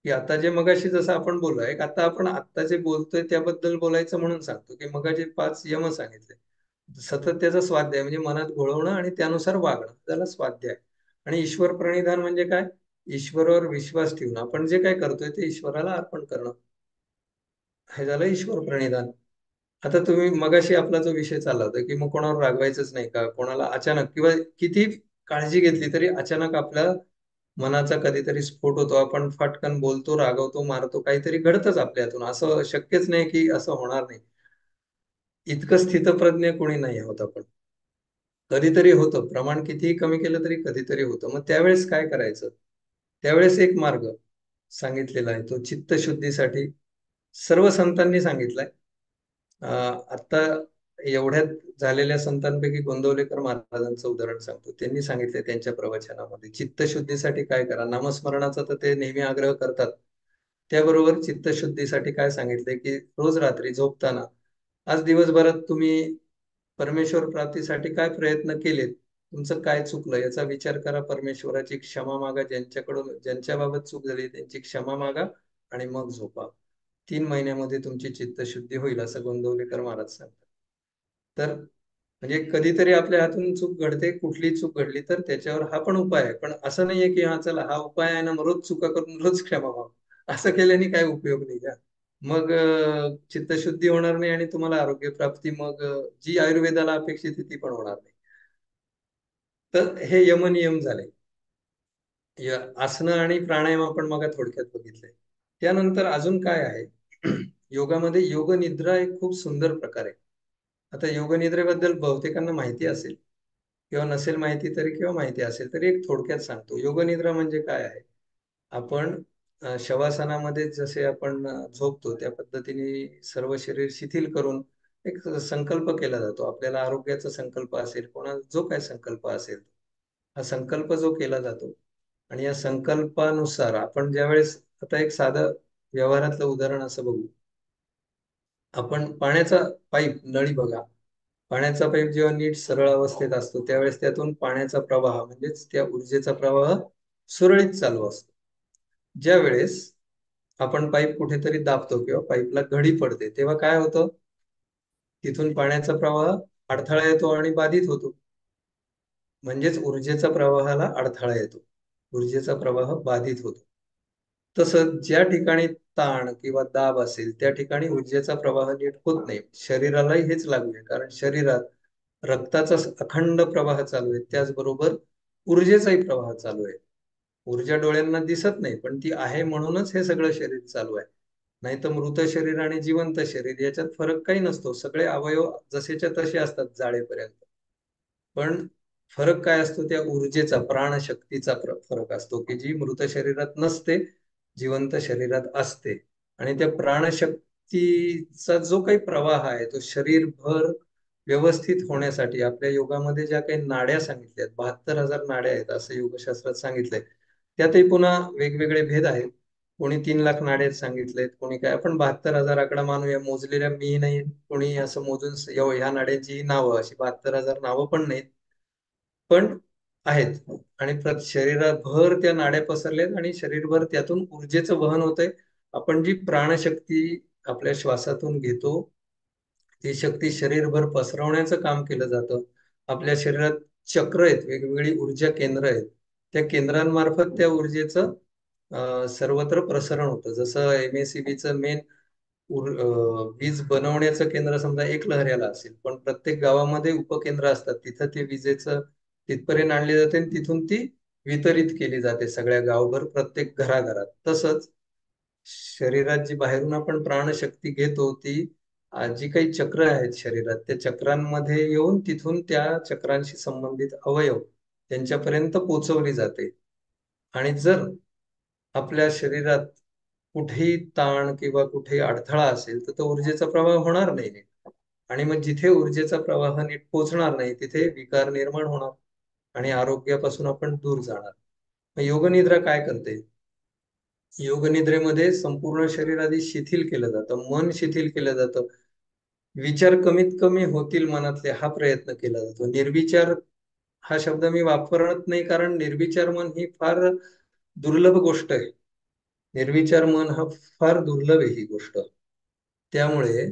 की आता जे मगाशी जसं आपण बोललोय, आता आपण आत्ता जे बोलतोय त्याबद्दल बोलायचं म्हणून सांगतो, की मगाचे 5 यम सांगितले, सतत त्याचा स्वाध्याय म्हणजे मनात घोळवणं आणि त्यानुसार वागणं, त्याला स्वाध्याय. आणि ईश्वर प्रणिधान म्हणजे काय, ईश्वरावर विश्वास ठेवून आपण जे काय करतोय ते ईश्वराला अर्पण करणं, हे झालं ईश्वर प्रणिधान. आता तुम्ही मगाशी आपला जो विषय चालला होता, की मग कोणावर रागवायचंच नाही का, कोणाला अचानक किंवा किती काळजी घेतली तरी अचानक आपल्या मनाचा कधीतरी स्फोट होतो, आपण फाटकन बोलतो, रागवतो, मारतो, काहीतरी घडतच आपल्या हातून. असं शक्यच नाही की असं होणार नाही. इतकं स्थितप्रज्ञ कोणी नाही आहोत आपण. कधीतरी होतं, प्रमाण कितीही कमी केलं तरी कधीतरी होतं. मग त्यावेळेस काय करायचं? त्यावेळेस एक मार्ग सांगितलेला आहे, तो चित्तशुद्धीसाठी सर्व संतांनी सांगितलाय. आता एवढ्यात झालेल्या संतांपैकी गोंदवलेकर महाराजांचं उदाहरण सांगतो. त्यांनी सांगितले त्यांच्या प्रवचनामध्ये, चित्तशुद्धीसाठी काय करा. नामस्मरणाचा तर ते नेहमी आग्रह करतात. त्याबरोबर चित्तशुद्धीसाठी काय सांगितले, की रोज रात्री झोपताना, आज दिवसभरात तुम्ही परमेश्वर प्राप्तीसाठी काय प्रयत्न केलेत, तुमचं काय चुकलं याचा विचार करा, परमेश्वराची क्षमा मागा, ज्यांच्या बाबत चूक झाली त्यांची क्षमा मागा आणि मग झोपा. 3 महिन्यामध्ये तुमची चित्तशुद्धी होईल, असं गोंदवलेकर महाराज सांगतात. तर म्हणजे कधीतरी आपल्या हातून चूक घडते, कुठली चूक घडली तर त्याच्यावर हा पण उपाय आहे. पण असं नाहीये की हा चला हा उपाय आहे ना, मग रोज चुका करून रोज क्षमा मागू. असं केल्याने काय उपयोग नाही का? मग चित्तशुद्धी होणार नाही आणि तुम्हाला आरोग्य प्राप्ती मग जी आयुर्वेदाला अपेक्षित आहे ती पण होणार नाही. तर हे यमनियम झाले. आसनं आणि प्राणायाम आपण मग थोडक्यात बघितलंय. त्यानंतर अजून काय आहे? योगामध्ये योग निद्रा एक खूप सुंदर प्रकार आहे. आता योग निद्रेबद्दल बहुतेकांना माहिती असेल किंवा नसेल माहिती तरी, किंवा माहिती असेल तरी एक थोडक्यात सांगतो. योग निद्रा म्हणजे काय आहे? आपण शवासनामध्ये जसे आपण झोपतो त्या पद्धतीने सर्व शरीर शिथिल करून एक संकल्प केला जातो. आपल्याला आरोग्याचा संकल्प असेल, कोणा जो काय संकल्प असेल, हा संकल्प जो केला जातो आणि या संकल्पानुसार आपण ज्यावेळेस, आता एक साधं व्यवहारातलं उदाहरण असं बघू. आपण पाण्याचा पाईप, नळी बघा. पाण्याचा पाईप जेव्हा नीट सरळ अवस्थेत असतो त्यावेळेस त्यातून पाण्याचा प्रवाह म्हणजेच त्या ऊर्जेचा प्रवाह सुरळीत चालू असतो. ज्या वेळेस आपण पाईप कुठेतरी दाबतो किंवा पाईपला घडी पडते तेव्हा काय होतं? तिथून पाण्याचा प्रवाह अडथळा येतो आणि बाधित होतो. म्हणजेच ऊर्जेचा प्रवाहाला अडथळा येतो. ऊर्जेचा प्रवाह बाधित होतो. तसंच ज्या ठिकाणी ताण किंवा दाब असेल त्या ठिकाणी ऊर्जेचा प्रवाह नीट होत नाही. शरीरालाही हेच लागू आहे, कारण शरीरात रक्ताचा अखंड प्रवाह चालू आहे, त्याचबरोबर ऊर्जेचाही प्रवाह चालू आहे. ऊर्जा डोळ्यांना दिसत नाही, पण ती आहे म्हणूनच हे सगळं शरीर चालू आहे. नाही तर मृत शरीर आणि जिवंत शरीर याच्यात फरक काही नसतो. सगळे अवयव जसेच्या तसे असतात जाळेपर्यंत. पण फरक काय असतो? त्या ऊर्जेचा, प्राणशक्तीचा फरक असतो, की जी मृत शरीरात नसते, जिवंत शरीरात असते. आणि त्या प्राणशक्तीचा जो काही प्रवाह आहे तो शरीरभर व्यवस्थित होण्यासाठी आपल्या योगामध्ये ज्या काही नाड्या सांगितल्यात, 72,000 नाड्या आहेत असं योगशास्त्रात सांगितलंय. त्यातही पुन्हा वेगवेगळे भेद आहेत. कोणी 3 लाख नाड्या सांगितलेत, कोणी काय. आपण 72,000 आकडा मानूया. मोजलेल्या मी नाही, कोणी असं मोजून ह्या नाड्यांची नावं, अशी 72,000 नावं पण नाहीत, पण आहेत. आणि शरीराभर त्या नाड्या पसरल्यात आणि शरीरभर त्यातून ऊर्जेचं वहन होतंय. आपण जी प्राणशक्ती आपल्या श्वासातून घेतो ती शक्ती शरीरभर पसरवण्याचं काम केलं जातं. आपल्या शरीरात चक्र आहेत, वेगवेगळी ऊर्जा केंद्र आहेत. त्या केंद्रांमार्फत त्या ऊर्जेचं सर्वत्र प्रसरण होतं. जसं MACBचं मेन वीज बनवण्याचं केंद्र समजा एक लहऱ्याला असेल, पण प्रत्येक गावामध्ये उपकेंद्र असतात. तिथं ते विजेचं तिथपर्यंत आणली जाते आणि तिथून ती वितरित केली जाते सगळ्या गावभर, प्रत्येक घराघरात. तसंच शरीरात जी बाहेरून आपण प्राणशक्ती घेतो ती जी काही चक्र आहेत शरीरात त्या चक्रांमध्ये येऊन तिथून त्या चक्रांशी संबंधित अवयव त्यांच्यापर्यंत पोहोचवली जाते. आणि जर आपल्या शरीरात कुठेही ताण किंवा कुठेही अडथळा असेल तर तो ऊर्जेचा प्रवाह होणार नाही नीट. आणि मग जिथे ऊर्जेचा प्रवाह नीट पोहोचणार नाही तिथे विकार निर्माण होणार आणि आरोग्यापासून आपण दूर जाणार. मग योगनिद्रा काय करते? योगनिद्रेमध्ये संपूर्ण शरीर आधी शिथिल केलं जातं, मन शिथिल केलं जातं, विचार कमीत कमी होतील मनातले हा प्रयत्न केला जातो. निर्विचार हा शब्द मी वापरत नाही, कारण निर्विचार मन ही फार दुर्लभ गोष्ट आहे. निर्विचार मन हा फार दुर्लभ आहे ही गोष्ट. त्यामुळे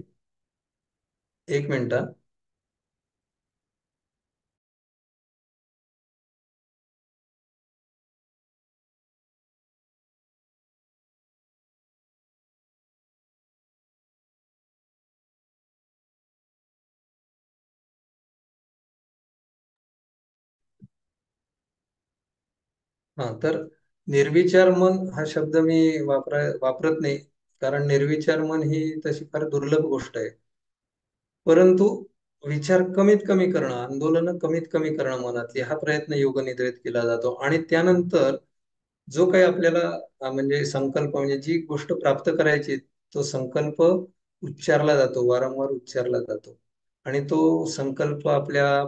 एक मिनिट. हा, तर निर्विचार मन हा शब्द मी वापरत नाही, कारण निर्विचार मन ही तशी फार दुर्लभ गोष्ट आहे. परंतु विचार कमीत कमी करणं, आंदोलन कमीत कमी करणं मनातली, हा प्रयत्न योग निद्रेत केला जातो. आणि त्यानंतर जो काही आपल्याला म्हणजे संकल्प, म्हणजे जी गोष्ट प्राप्त करायची, तो संकल्प उच्चारला जातो, वारंवार उच्चारला जातो. आणि तो संकल्प आपल्या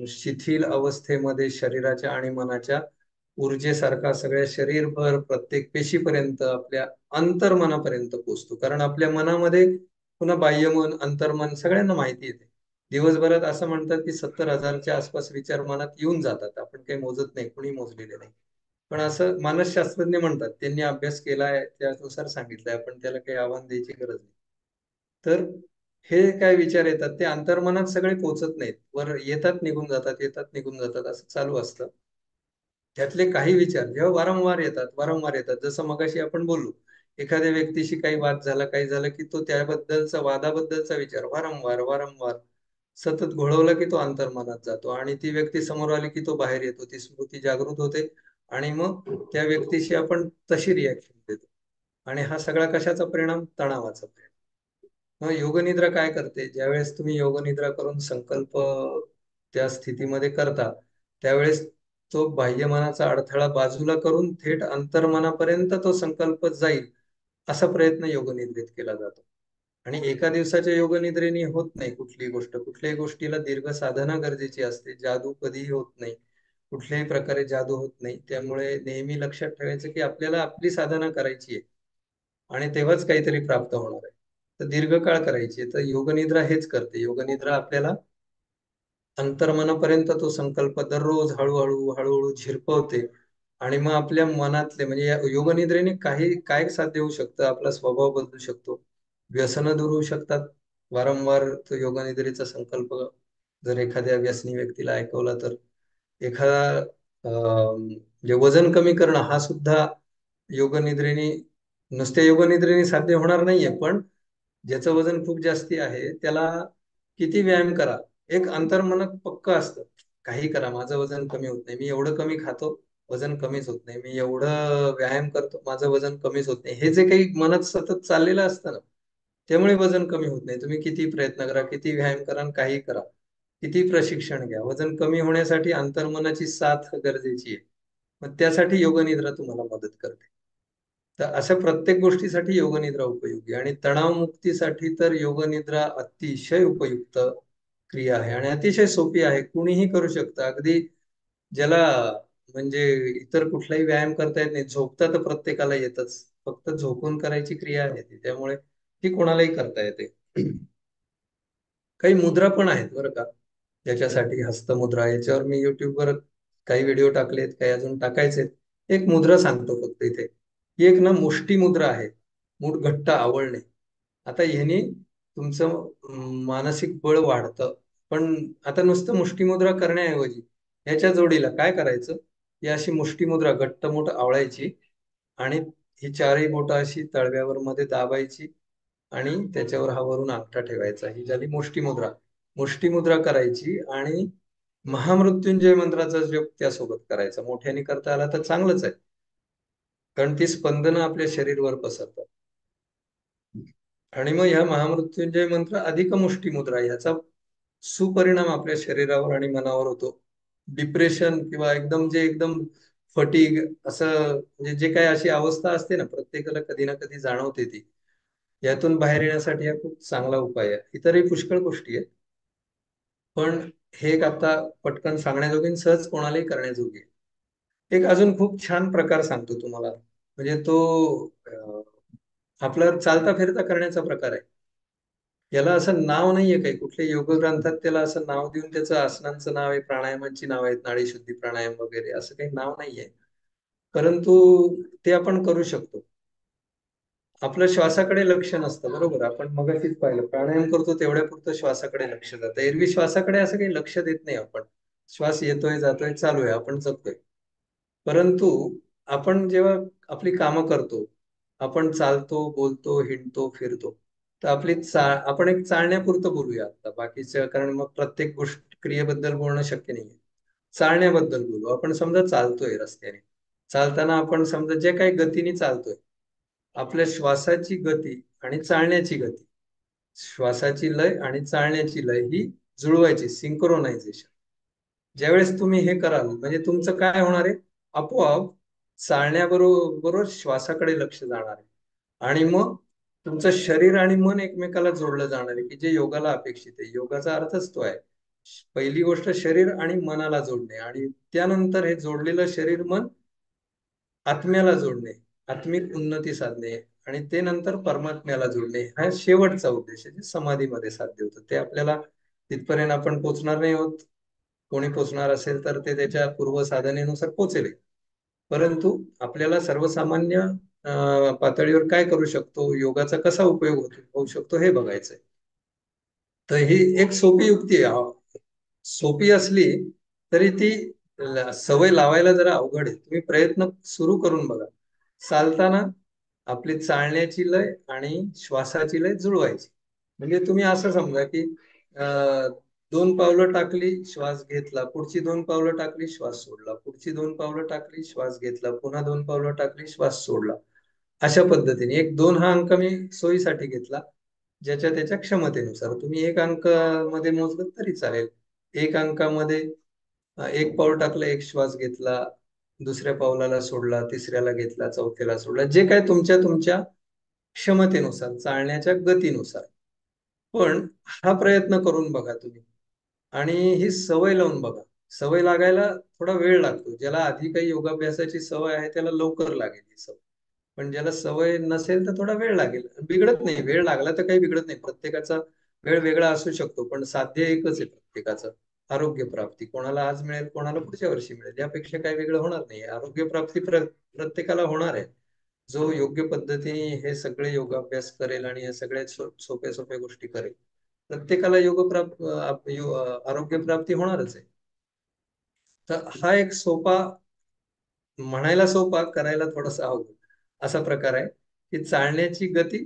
शिथिल अवस्थेमध्ये शरीराच्या आणि मनाच्या ऊर्जेसारखा सगळ्या शरीरभर, प्रत्येक पेशीपर्यंत, आपल्या अंतर्मनापर्यंत पोहोचतो. कारण आपल्या मनामध्ये पुन्हा बाह्यमन, अंतर्मन सगळ्यांना माहिती येते. दिवसभरात असं म्हणतात की 70,000च्या आसपास विचार मनात येऊन जातात. आपण काही मोजत नाही, कुणी मोजलेले नाही. पण असं मानसशास्त्रज्ञ म्हणतात, त्यांनी अभ्यास केलाय, त्यानुसार सांगितलंय, आपण त्याला काही आव्हान द्यायची गरज नाही. तर हे काय विचार येतात ते अंतर्मनात सगळे पोहोचत नाहीत, वर येतात निघून जातात, येतात निघून जातात, असं चालू असतं. त्यातले काही विचार जेव्हा वारंवार येतात, वारंवार येतात, जसं मगाशी आपण बोललो, एखाद्या व्यक्तीशी काही वाद झाला, काही झालं की तो त्याबद्दलचा, वादाबद्दलचा विचार वारंवार वारंवार सतत घोळवला की तो अंतर्मनात जातो, आणि ती व्यक्ती समोर आली की तो बाहेर येतो, ती स्मृती जागृत होते, आणि मग त्या व्यक्तीशी आपण तशी रिॲक्शन देतो. आणि हा सगळा कशाचा परिणाम? तणावाचा परिणाम. मग योगनिद्रा काय करते? ज्यावेळेस तुम्ही योगनिद्रा करून संकल्प त्या स्थितीमध्ये करता, त्यावेळेस तो बाह्यमनाचा अडथळा बाजूला करून थेट अंतर्मनापर्यंत तो संकल्प जाईल, असा प्रयत्न योगनिद्रेत केला जातो. आणि एका दिवसाच्या योगनिद्रेने होत नाही कुठलीही गोष्ट. कुठल्याही गोष्टीला दीर्घ साधना गरजेची असते. जादू कधीही होत नाही. कुठल्याही प्रकारे जादू होत नाही. त्यामुळे नेहमी लक्षात ठेवायचं की आपल्याला आपली साधना करायची आहे, आणि तेव्हाच काहीतरी प्राप्त होणार आहे. तर दीर्घकाळ करायची आहे. तर योगनिद्रा हेच करते. योगनिद्रा आपल्याला अंतर्मनापर्यंत तो संकल्प दररोज हळूहळू हळूहळू झिरपवते. आणि मग आपल्या मनातले, म्हणजे या योगनिद्रेने काही काय साध्य होऊ शकतं? आपला स्वभाव बदलू शकतो, व्यसनं दूर होऊ शकतात. वारंवार तो योगनिद्रेचा संकल्प जर एखाद्या व्यसनी व्यक्तीला ऐकवला, तर एखादा म्हणजे वजन कमी करणं हा सुद्धा योगनिद्रेने, नुसत्या योगनिद्रेने साध्य होणार नाहीये, पण ज्याचं वजन खूप जास्ती आहे त्याला किती व्यायाम करा, एक अंतर्मनात पक्क असतं, काही करा, माझं वजन कमी होत नाही, मी एवढं कमी खातो, वजन कमीच होत नाही, मी एवढं व्यायाम करतो, माझं वजन कमीच होत नाही, हे जे काही मनात सतत चाललेलं असतं ना, त्यामुळे वजन कमी होत नाही. तुम्ही किती प्रयत्न करा, किती व्यायाम करा आणि काही करा, किती प्रशिक्षण घ्या, वजन कमी होण्यासाठी अंतर्मनाची साथ गरजेची आहे. मग त्यासाठी योगनिद्रा तुम्हाला मदत करते. तर अशा प्रत्येक गोष्टीसाठी योगनिद्रा उपयोगी, आणि तणावमुक्तीसाठी तर योगनिद्रा अतिशय उपयुक्त क्रिया आहे, आणि अतिशय सोपी आहे, कुणीही करू शकतं. अगदी ज्याला म्हणजे इतर कुठलाही व्यायाम करता येत नाही, झोपता तर प्रत्येकाला येतच, फक्त झोपून करायची क्रिया आहे ती, त्यामुळे ती कोणालाही करता येते. काही मुद्रा पण आहेत बरं का, ज्याच्यासाठी हस्तमुद्रा, याच्यावर मी युट्यूबवर काही व्हिडिओ टाकलेत, काही अजून टाकायचे. एक मुद्रा सांगतो फक्त इथे. ही एक ना मुष्टी मुद्रा आहे, मूठ घट्ट आवळणे. आता ह्यानी तुमचं मानसिक बळ वाढतं. पण आता नुसतं मुष्टीमुद्रा करण्याऐवजी ह्याच्या जोडीला काय करायचं? ही अशी मुष्टीमुद्रा घट्ट मूठ आवळायची, आणि ही चारही बोटं अशी तळव्यावर मध्ये दाबायची, आणि त्याच्यावर हा वरून अंगठा ठेवायचा. ही झाली मुष्टी मुद्रा. मुष्टी मुद्रा करायची, आणि महामृत्युंजय मंत्राचा जप त्यासोबत करायचा. मोठ्याने करता आला तर चांगलंच आहे, कारण ती स्पंदनं आपल्या शरीरवर पसरतात. आणि मग ह्या महामृत्युंजय मंत्र अधिक मुष्टी मुद्रा याचा सुपरिणाम आपल्या शरीरावर आणि मनावर होतो. डिप्रेशन किंवा एकदम फटीग, असं म्हणजे जे काही अशी अवस्था असते ना, प्रत्येकाला कधी ना कधी जाणवते ती, यातून बाहेर येण्यासाठी हा खूप चांगला उपाय आहे. इतरही पुष्कळ गोष्टी आहेत, पण हे एक आता पटकन सांगण्याजोगी आणि सहज कोणालाही करण्याजोगी आहे. एक अजून खूप छान प्रकार सांगतो तुम्हाला, म्हणजे तो अं, आपला चालता फिरता करण्याचा प्रकार आहे. याला असं नाव नाहीये काही, कुठल्या योग ग्रंथात त्याला असं नाव देऊन त्याचं आसनांचं नाव आहे, प्राणायामांची नाव आहेत, नाडी शुद्धी प्राणायाम वगैरे, असं काही नाव नाहीये. परंतु ते आपण करू शकतो. आपलं श्वासाकडे लक्ष नसतं, बरोबर, आपण मगाशीच पाहिलं, प्राणायाम करतो तेवढ्या पुरतं श्वासाकडे लक्ष जातं. एरवी श्वासाकडे असं काही लक्ष देत नाही आपण, श्वास येतोय जातोय चालू आहे, आपण जगतोय. परंतु आपण जेव्हा आपली कामं करतो, आपण चालतो, बोलतो, हिंडतो, फिरतो, तर आपण एक चालण्यापुरतं बोलूया आता, बाकीचं, कारण मग प्रत्येक गोष्ट क्रियेबद्दल बोलणं शक्य नाहीये. चालण्याबद्दल बोलू आपण. समजा चालतोय रस्त्याने, चालताना आपण समजा जे काही गतीने चालतोय, आपल्या श्वासाची गती आणि चालण्याची गती, श्वासाची लय आणि चालण्याची लय ही जुळवायची, सिंक्रोनायझेशन. ज्यावेळेस तुम्ही हे कराल म्हणजे तुमचं काय होणार आहे, आपोआप चालण्याबरोबर श्वासाकडे लक्ष जाणार आहे. आणि मग तुमचं शरीर आणि मन एकमेकाला जोडलं जाणार आहे, की जे योगाला अपेक्षित आहे. योगाचा अर्थच तो आहे. पहिली गोष्ट शरीर आणि मनाला जोडणे, आणि त्यानंतर हे जोडलेलं शरीर मन आत्म्याला जोडणे, आत्मिक उन्नती साधणे, आणि ते नंतर परमात्म्याला जोडणे, हा शेवटचा उद्देश आहे, जे समाधीमध्ये साध्य होतं. ते आपल्याला तिथपर्यंत आपण पोचणार नाही आहोत. कोणी पोचणार असेल तर ते त्याच्या पूर्व साधनेनुसार पोचेल. परंतु आपल्याला सर्वसामान्य पातळीवर काय करू शकतो, योगाचा कसा उपयोग होऊ शकतो हे बघायचंय. तर ही एक सोपी युक्ती आहे. सोपी असली तरी ती सवय लावायला जरा अवघड आहे. तुम्ही प्रयत्न सुरू करून बघा. चालताना आपली चालण्याची लय आणि श्वासाची लय जुळवायची. म्हणजे तुम्ही असं समजा की अं, 2 पावलं टाकली, श्वास घेतला, पुढची 2 पावलं टाकली, श्वास सोडला, पुढची 2 पावलं टाकली, श्वास घेतला, पुन्हा 2 पावलं टाकली, श्वास सोडला. अशा पद्धतीने 1-2 हा अंक मी सोयीसाठी घेतला. ज्याच्या त्याच्या क्षमतेनुसार तुम्ही 1 अंकामध्ये मोजलं तरी चालेल. 1 अंकामध्ये 1 पाऊल टाकलं, एक श्वास घेतला, दुसऱ्या पावलाला सोडला, तिसऱ्याला घेतला, चौथ्याला सोडला, जे काय तुमच्या तुमच्या क्षमतेनुसार, चालण्याच्या गतीनुसार. पण हा प्रयत्न करून बघा तुम्ही, आणि ही सवय लावून बघा. सवय लागायला थोडा वेळ लागतो. ज्याला आधी काही योगाभ्यासाची सवय आहे त्याला लवकर लागेल ही सवय. पण ज्याला सवय नसेल तर थोडा वेळ लागेल. बिघडत नाही, वेळ लागला तर काही बिघडत नाही. प्रत्येकाचा वेळ वेगळा असू शकतो, पण साध्य एकच आहे प्रत्येकाचं. आरोग्य प्राप्ती कोणाला आज मिळेल, कोणाला पुढच्या वर्षी मिळेल, यापेक्षा काही वेगळं होणार नाही. आरोग्य प्राप्ती प्रत्येकाला होणार आहे. जो योग्य पद्धतीने हे सगळे योगाभ्यास करेल आणि या सगळ्या सोप्या सोप्या गोष्टी करेल, प्रत्येकाला आरोग्य प्राप्ती होणारच आहे. तर हा एक सोपा, म्हणायला सोपा, करायला थोडासा अवघड असा प्रकार आहे, की चालण्याची गती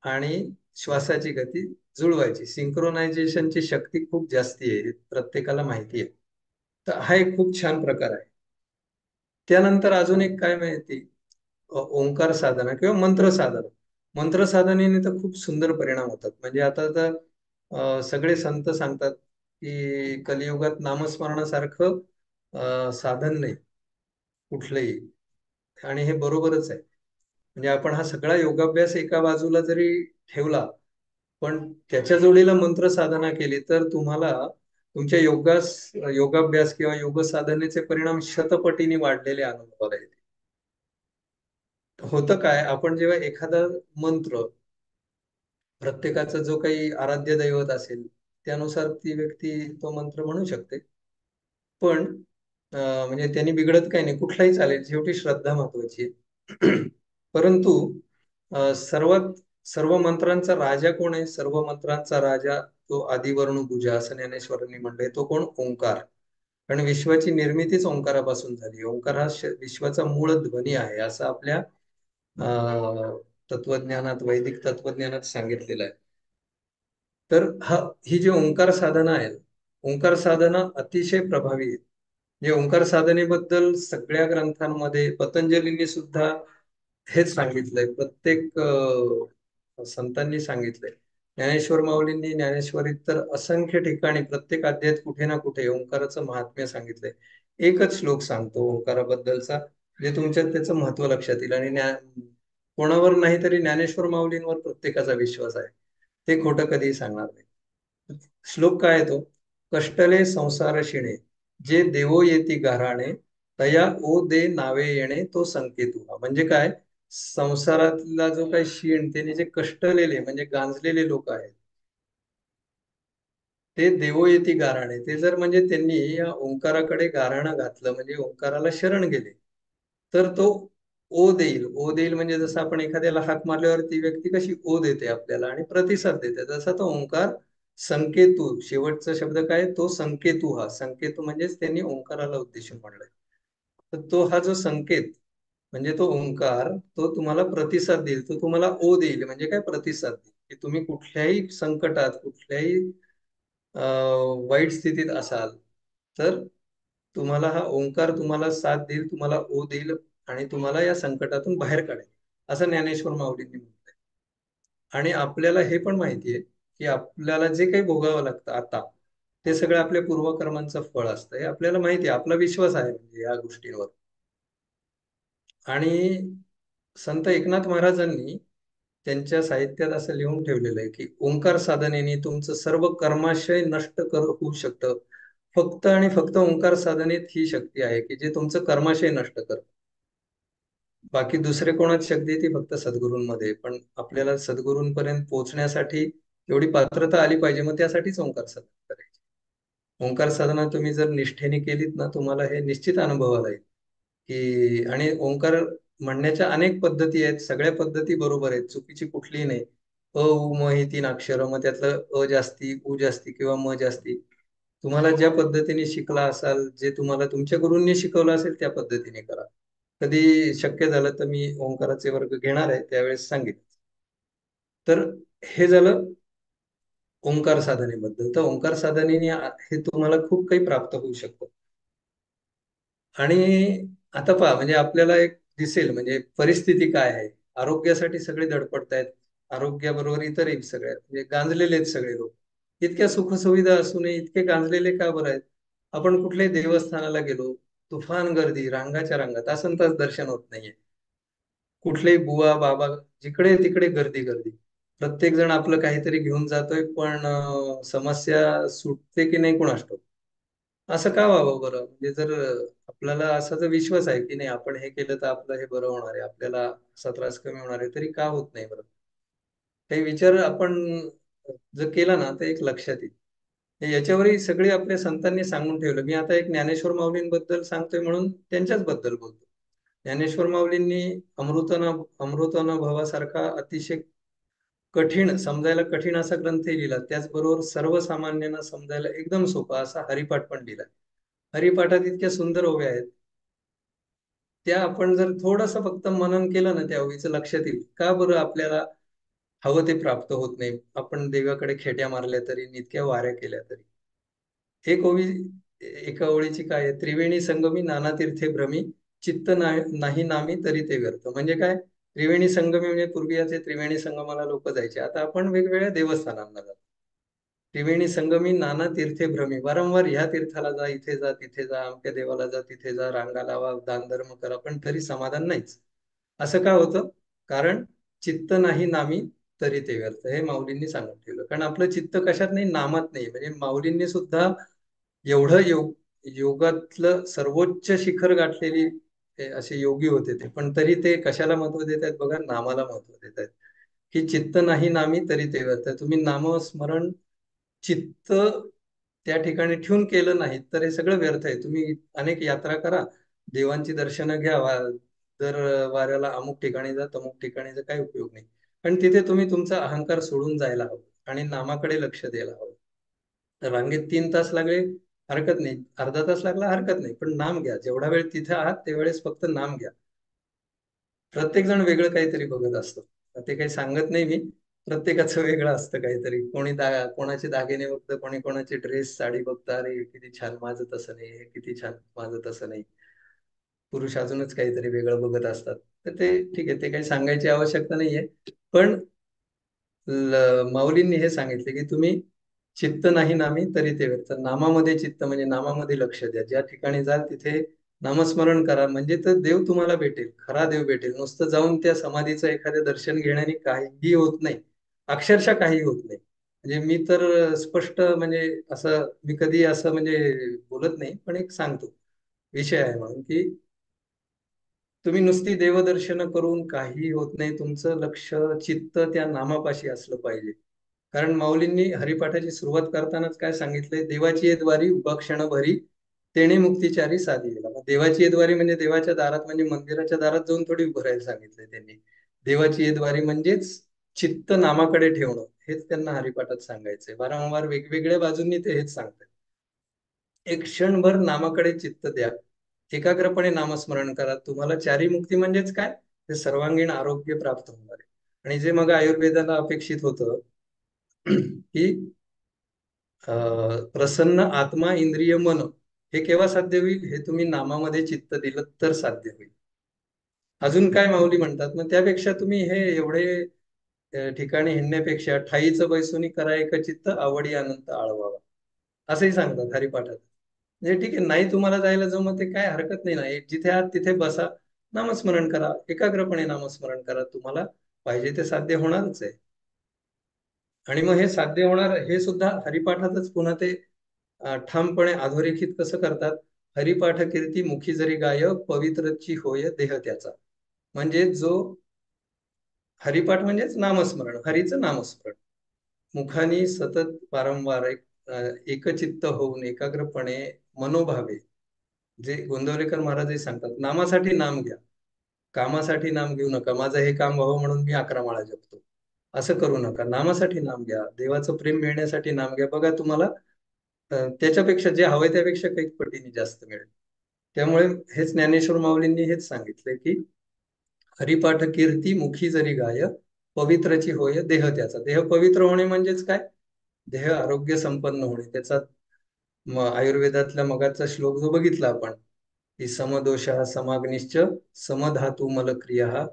आणि श्वासाची गती जुळवायची. सिंक्रोनायझेशनची शक्ती खूप जास्ती आहे, प्रत्येकाला माहिती आहे. तर हा एक खूप छान प्रकार आहे. त्यानंतर अजून एक काय माहिती, ओंकार साधना किंवा मंत्र साधना. मंत्र साधनेने तर खूप सुंदर परिणाम होतात. म्हणजे आता तर सगळे संत सांगतात की कलियुगात नामस्मरणासारखं साधन नाही कुठलंही. आणि हे बरोबरच आहे. म्हणजे आपण हा सगळा योगाभ्यास एका बाजूला जरी ठेवला, पण त्याच्या जोडीला मंत्र साधना केली तर तुम्हाला तुमच्या योगाभ्यास किंवा योग साधनेचे परिणाम शतपटीने वाढलेले अनुभवाला येतील. होतं काय, आपण जेव्हा एखादा मंत्र, प्रत्येकाचा जो काही आराध्य दैवत असेल त्यानुसार ती व्यक्ती तो मंत्र म्हणू शकते. पण म्हणजे त्यांनी बिघडत काही नाही, कुठलाही चालेल, शेवटी श्रद्धा महत्वाची आहे. परंतु सर्वात सर्व मंत्रांचा राजा कोण आहे? सर्व मंत्रांचा राजा तो आदिवर्ण पूजा, असं ज्ञानेश्वरांनी म्हणलंय. तो कोण? ओंकार. कारण विश्वाची निर्मितीच ओंकारापासून झाली. ओंकार हा विश्वाचा मूळ ध्वनी आहे, असं आपल्या तत्वज्ञानात, वैदिक तत्वज्ञानात सांगितलेलं आहे. तर ही जी ओंकार साधना आहे, ओंकार साधना अतिशय प्रभावी आहे. म्हणजे ओंकार साधनेबद्दल सगळ्या ग्रंथांमध्ये पतंजलींनी सुद्धा हेच सांगितलंय. प्रत्येक संतांनी सांगितलंय. ज्ञानेश्वर माऊलींनी ज्ञानेश्वरीत तर असंख्य ठिकाणी प्रत्येक अध्यायात कुठे ना कुठे ओंकाराचं महात्म्य सांगितलंय. एकच श्लोक सांगतो ओंकाराबद्दलचा, जे तुमच्यात त्याचं महत्व लक्षात येईल. आणि कोणावर नाही तरी ज्ञानेश्वर माऊलींवर प्रत्येकाचा विश्वास आहे. ते खोटं कधीही सांगणार नाही. श्लोक काय येतो? कष्टले संसार शिणे, जे देवो येती गाराणे, तया ओ दे नावे येणे तो संकेतू. म्हणजे काय, संसारातला जो काही शीण, त्याने जे कष्टलेले म्हणजे गांजलेले लोक आहेत, ते देवो येती गाराणे, ते जर म्हणजे त्यांनी या ओंकाराकडे गाराणं घातलं, म्हणजे ओंकाराला शरण गेले, तर तो ओ देईल. ओ देईल म्हणजे जसं आपण एखाद्याला हाक मारल्यावर ती व्यक्ती कशी ओ देते आपल्याला आणि प्रतिसाद देते, तसा तो ओंकार संकेतू. शेवटचा शब्द काय? तो संकेतू. हा संकेतू म्हणजेच त्यांनी ओंकाराला उद्देशून म्हणलाय. तर तो हा जो संकेत म्हणजे तो ओंकार, तो तुम्हाला प्रतिसाद देईल. तो तुम्हाला ओ देईल म्हणजे काय? प्रतिसाद देईल. की तुम्ही कुठल्याही संकटात, कुठल्याही वाईट स्थितीत असाल तर तुम्हाला हा ओंकार तुम्हाला साथ देईल, तुम्हाला ओ देईल. आणि तुम्हाला या संकटातून बाहेर काढेल, असं ज्ञानेश्वर माऊलींनी म्हटलंय. आणि आपल्याला हे पण माहिती आहे की आपल्याला जे काही भोगावं लागतं आता, ते सगळं आपल्या पूर्वकर्मांचं फळ असतं, हे आपल्याला माहिती आहे. आपला विश्वास आहे म्हणजे या गोष्टींवर. आणि संत एकनाथ महाराजांनी त्यांच्या साहित्यात असं लिहून ठेवलेलं आहे की ओंकार साधनेने तुमचं सर्व कर्माशय नष्ट होऊ शकतं. फक्त आणि फक्त ओंकार साधनेत ही शक्ती आहे की जे तुमचं कर्माशय नष्ट करतं. बाकी दुसरे कोणाच शक्ती ती फक्त सद्गुरूंमध्ये आहे. पण आपल्याला सद्गुरूंपर्यंत पोहोचण्यासाठी एवढी पात्रता आली पाहिजे, मग त्यासाठीच ओंकार साधना करायची. ओंकार साधना तुम्ही जर निष्ठेने केलीत ना, तुम्हाला हे निश्चित अनुभवाला येईल की. आणि ओंकार म्हणण्याच्या अनेक पद्धती आहेत, सगळ्या पद्धती बरोबर आहेत, चुकीची कुठलीही नाही. अ उ म ही 3 अक्षरं, मग त्यातलं अ जास्ती, उ जास्ती किंवा म जास्ती, तुम्हाला ज्या पद्धतीने शिकला असाल, जे तुम्हाला तुमच्या गुरूंनी शिकवलं असेल त्या पद्धतीने करा. कधी शक्य झालं तर मी ओंकाराचे वर्ग घेणार आहे, त्यावेळेस सांगेन. तर हे झालं ओंकार साधनेबद्दल. तर ओंकार साधनेने हे तुम्हाला खूप काही प्राप्त होऊ शकतं. आणि आता पहा, म्हणजे आपल्याला एक दिसेल म्हणजे परिस्थिती काय आहे. आरोग्यासाठी सगळे धडपडतायत. आरोग्याबरोबर इतरही सगळ्या म्हणजे गांजलेले आहेत सगळे लोक. इतक्या सुखसुविधा असूनही इतके गांजलेले का बरं आहेत? आपण कुठल्याही देवस्थानाला गेलो, तुफान गर्दी, रांगाच्या रांगा, तासनतास दर्शन होत नाहीये. कुठलेही बुवा बाबा, जिकडे तिकडे गर्दी गर्दी. प्रत्येक जण आपलं काहीतरी घेऊन जातोय, पण समस्या सुटते की नाही कुणास ठाऊक. असं का व्हावं बरं? म्हणजे जर आपल्याला असा जर विश्वास आहे की नाही आपण हे केलं तर आपलं हे बरं होणार आहे, आपल्याला असा त्रास कमी होणार आहे, तरी का होत नाही बरं? हे विचार आपण जर केला ना तर एक लक्षात येईल. याच्यावरही सगळे आपल्या संतांनी सांगून ठेवलं. मी आता एक ज्ञानेश्वर माऊलींबद्दल सांगतोय म्हणून त्यांच्याच बद्दल बोलतो. ज्ञानेश्वर माऊलींनी अमृतानुभवासारखा अतिशय कठीण, समजायला कठीण असा ग्रंथही लिहिला. त्याचबरोबर सर्वसामान्यांना समजायला एकदम सोपा असा हरिपाठ पण लिहिला. हरिपाठात इतक्या सुंदर ओव्या आहेत, त्या आपण जर थोडस फक्त मनन केलं ना, त्या ओवीचं लक्षात येईल का बरं आपल्याला हवं ते प्राप्त होत नाही. आपण देवाकडे खेट्या मारल्या तरी, इतक्या वाऱ्या केल्या तरी. एक ओवी, एका ओळीची काय आहे, त्रिवेणी संगमी नाना तीर्थे भ्रमी, चित्त नाही नामी तरी ते व्यर्थ. म्हणजे काय, त्रिवेणी संगमी म्हणजे पूर्वीचे त्रिवेणी संगमाला लोक जायचे, आता आपण वेगवेगळ्या देवस्थानांना जातो. त्रिवेणी संगमी नाना तीर्थे भ्रमी, वारंवार ह्या तीर्थाला जा, इथे जा, तिथे जा, अमक्या देवाला जा, तिथे जा, रांगा लावा, दानधर्म करा, पण तरी समाधान नाहीच. असं का होतं? कारण चित्त नाही नामी तरी ते व्यर्थ, हे माऊलींनी सांगून ठेवलं. कारण आपलं चित्त कशात नाही, नामात नाही. म्हणजे माऊलींनी सुद्धा एवढं योगातलं सर्वोच्च शिखर गाठलेली असे योगी होते ते, पण तरी ते कशाला महत्व देत आहेत बघा, नामाला महत्व देत आहेत. की चित्त नाही नामी तरी ते व्यर्थ. तुम्ही नामस्मरण चित्त त्या ठिकाणी ठेवून केलं नाही तर हे सगळं व्यर्थ आहे. तुम्ही अनेक यात्रा करा, देवांची दर्शनं घ्या, दर वाऱ्याला अमुक ठिकाणी जा, तमुक ठिकाणी जा, काही उपयोग नाही. पण तिथे तुम्ही तुमचा अहंकार सोडून जायला हवं आणि नामाकडे लक्ष द्यायला हवं. रांगेत 3 तास लागले हरकत नाही, अर्धा तास लागला हरकत नाही, पण नाम घ्या. जेवढा वेळ तिथे आहात तेवढेच फक्त नाम घ्या. प्रत्येक जण वेगळं काहीतरी बघत असतो, ते काही सांगत नाही मी. प्रत्येकाचं वेगळं असतं काहीतरी. कोणाचे दागिने बघतं, कोणी कोणाचे ड्रेस साडी बघतं, अरे किती छान, माझं तसं नाही, हे किती छान, माझं तसं नाही. पुरुष अजूनच काहीतरी वेगळं बघत असतात. तर ते ठीक आहे, ते काही सांगायची आवश्यकता नाहीये. पण माऊलींनी हे सांगितले की तुम्ही चित्त नाही नामी तरी ते व्यर्थ. नामामध्ये चित्त म्हणजे नामामध्ये लक्ष द्या. ज्या ठिकाणी जाल तिथे नामस्मरण करा, म्हणजे तर देव तुम्हाला भेटेल, खरा देव भेटेल. नुसतं जाऊन त्या समाधीचं एखादं दर्शन घेण्याने काहीही होत नाही, अक्षरशः काही होत नाही. म्हणजे मी तर स्पष्ट म्हणजे असं, मी कधी असं म्हणजे बोलत नाही, पण एक सांगतो विषय आहे म्हणून की तुम्ही नुसती देवदर्शन करून काही होत नाही. तुमचं लक्ष, चित्त त्या नामापाशी असलं पाहिजे. कारण माऊलींनी हरिपाठाची सुरुवात करतानाच काय सांगितलंय, देवाची ये द्वारी उभा क्षण भरी, तेणे मुक्तिचारी साधी गेला. मग देवाची ये द्वारी म्हणजे देवाच्या दारात, म्हणजे मंदिराच्या दारात जाऊन थोडी उभं राहायला सांगितलंय त्यांनी. देवाची ये द्वारी म्हणजेच चित्त नामाकडे ठेवणं, हेच त्यांना हरिपाठात सांगायचंय. वारंवार वेगवेगळ्या बाजूंनी ते हेच सांगतात. एक क्षणभर नामाकडे चित्त द्या, एकाग्रपणे नामस्मरण करा. तुम्हाला चारी मुक्ती म्हणजेच काय, ते सर्वांगीण आरोग्य प्राप्त होणार आहे. आणि जे मग आयुर्वेदाला अपेक्षित होतं की प्रसन्न आत्मा, इंद्रिय, मन, हे केव्हा साध्य होईल, हे तुम्ही नामामध्ये चित्त दिलं तर साध्य होईल. अजून काय माऊली म्हणतात, मग त्यापेक्षा तुम्ही हे एवढे ठिकाणी हिंडण्यापेक्षा ठाईचं बैसोनी करा एक चित्त आवडी अनंत आळवावा, असंही सांगतात हरिपाठात. म्हणजे ठीक आहे, नाही तुम्हाला जायला जमत ते काय हरकत नाही ना, जिथे आहात तिथे बसा, नामस्मरण करा, एकाग्रपणे नामस्मरण करा, तुम्हाला पाहिजे ते साध्य होणारच आहे. आणि मग हे साध्य होणार हे सुद्धा हरिपाठातच पुन्हा ते ठामपणे अधोरेखित कसं करतात. हरिपाठ कीर्ती मुखी जरी गाय, पवित्रची होय देह त्याचा. म्हणजे जो हरिपाठ म्हणजेच नामस्मरण, हरीचं नामस्मरण मुखानी सतत वारंवार एकचित्त होऊन एकाग्रपणे मनोभावे, जे गोंदवलेकर महाराजही सांगतात, नामासाठी नाम घ्या, कामासाठी नाम घेऊ नका, माझं हे काम व्हावं म्हणून मी 11 माळा जपतो, असं करू नका. नामासाठी नाम घ्या, देवाचं प्रेम मिळण्यासाठी नाम घ्या. बघा तुम्हाला त्याच्यापेक्षा जे हवंय त्यापेक्षा काही पटीने जास्त मिळेल. त्यामुळे हेच ज्ञानेश्वर माऊलींनी हेच सांगितलंय की हरिपाठ कीर्ती मुखी जरी गाय, पवित्रची होय देह त्याचा. देह पवित्र होणे म्हणजेच काय, देह आरोग्य संपन्न होणे. त्याचा आयुर्वेदातल्या मगाचा श्लोक जो बघितला आपण, की समदोष समाग्निश्च समधातू मलक्रिया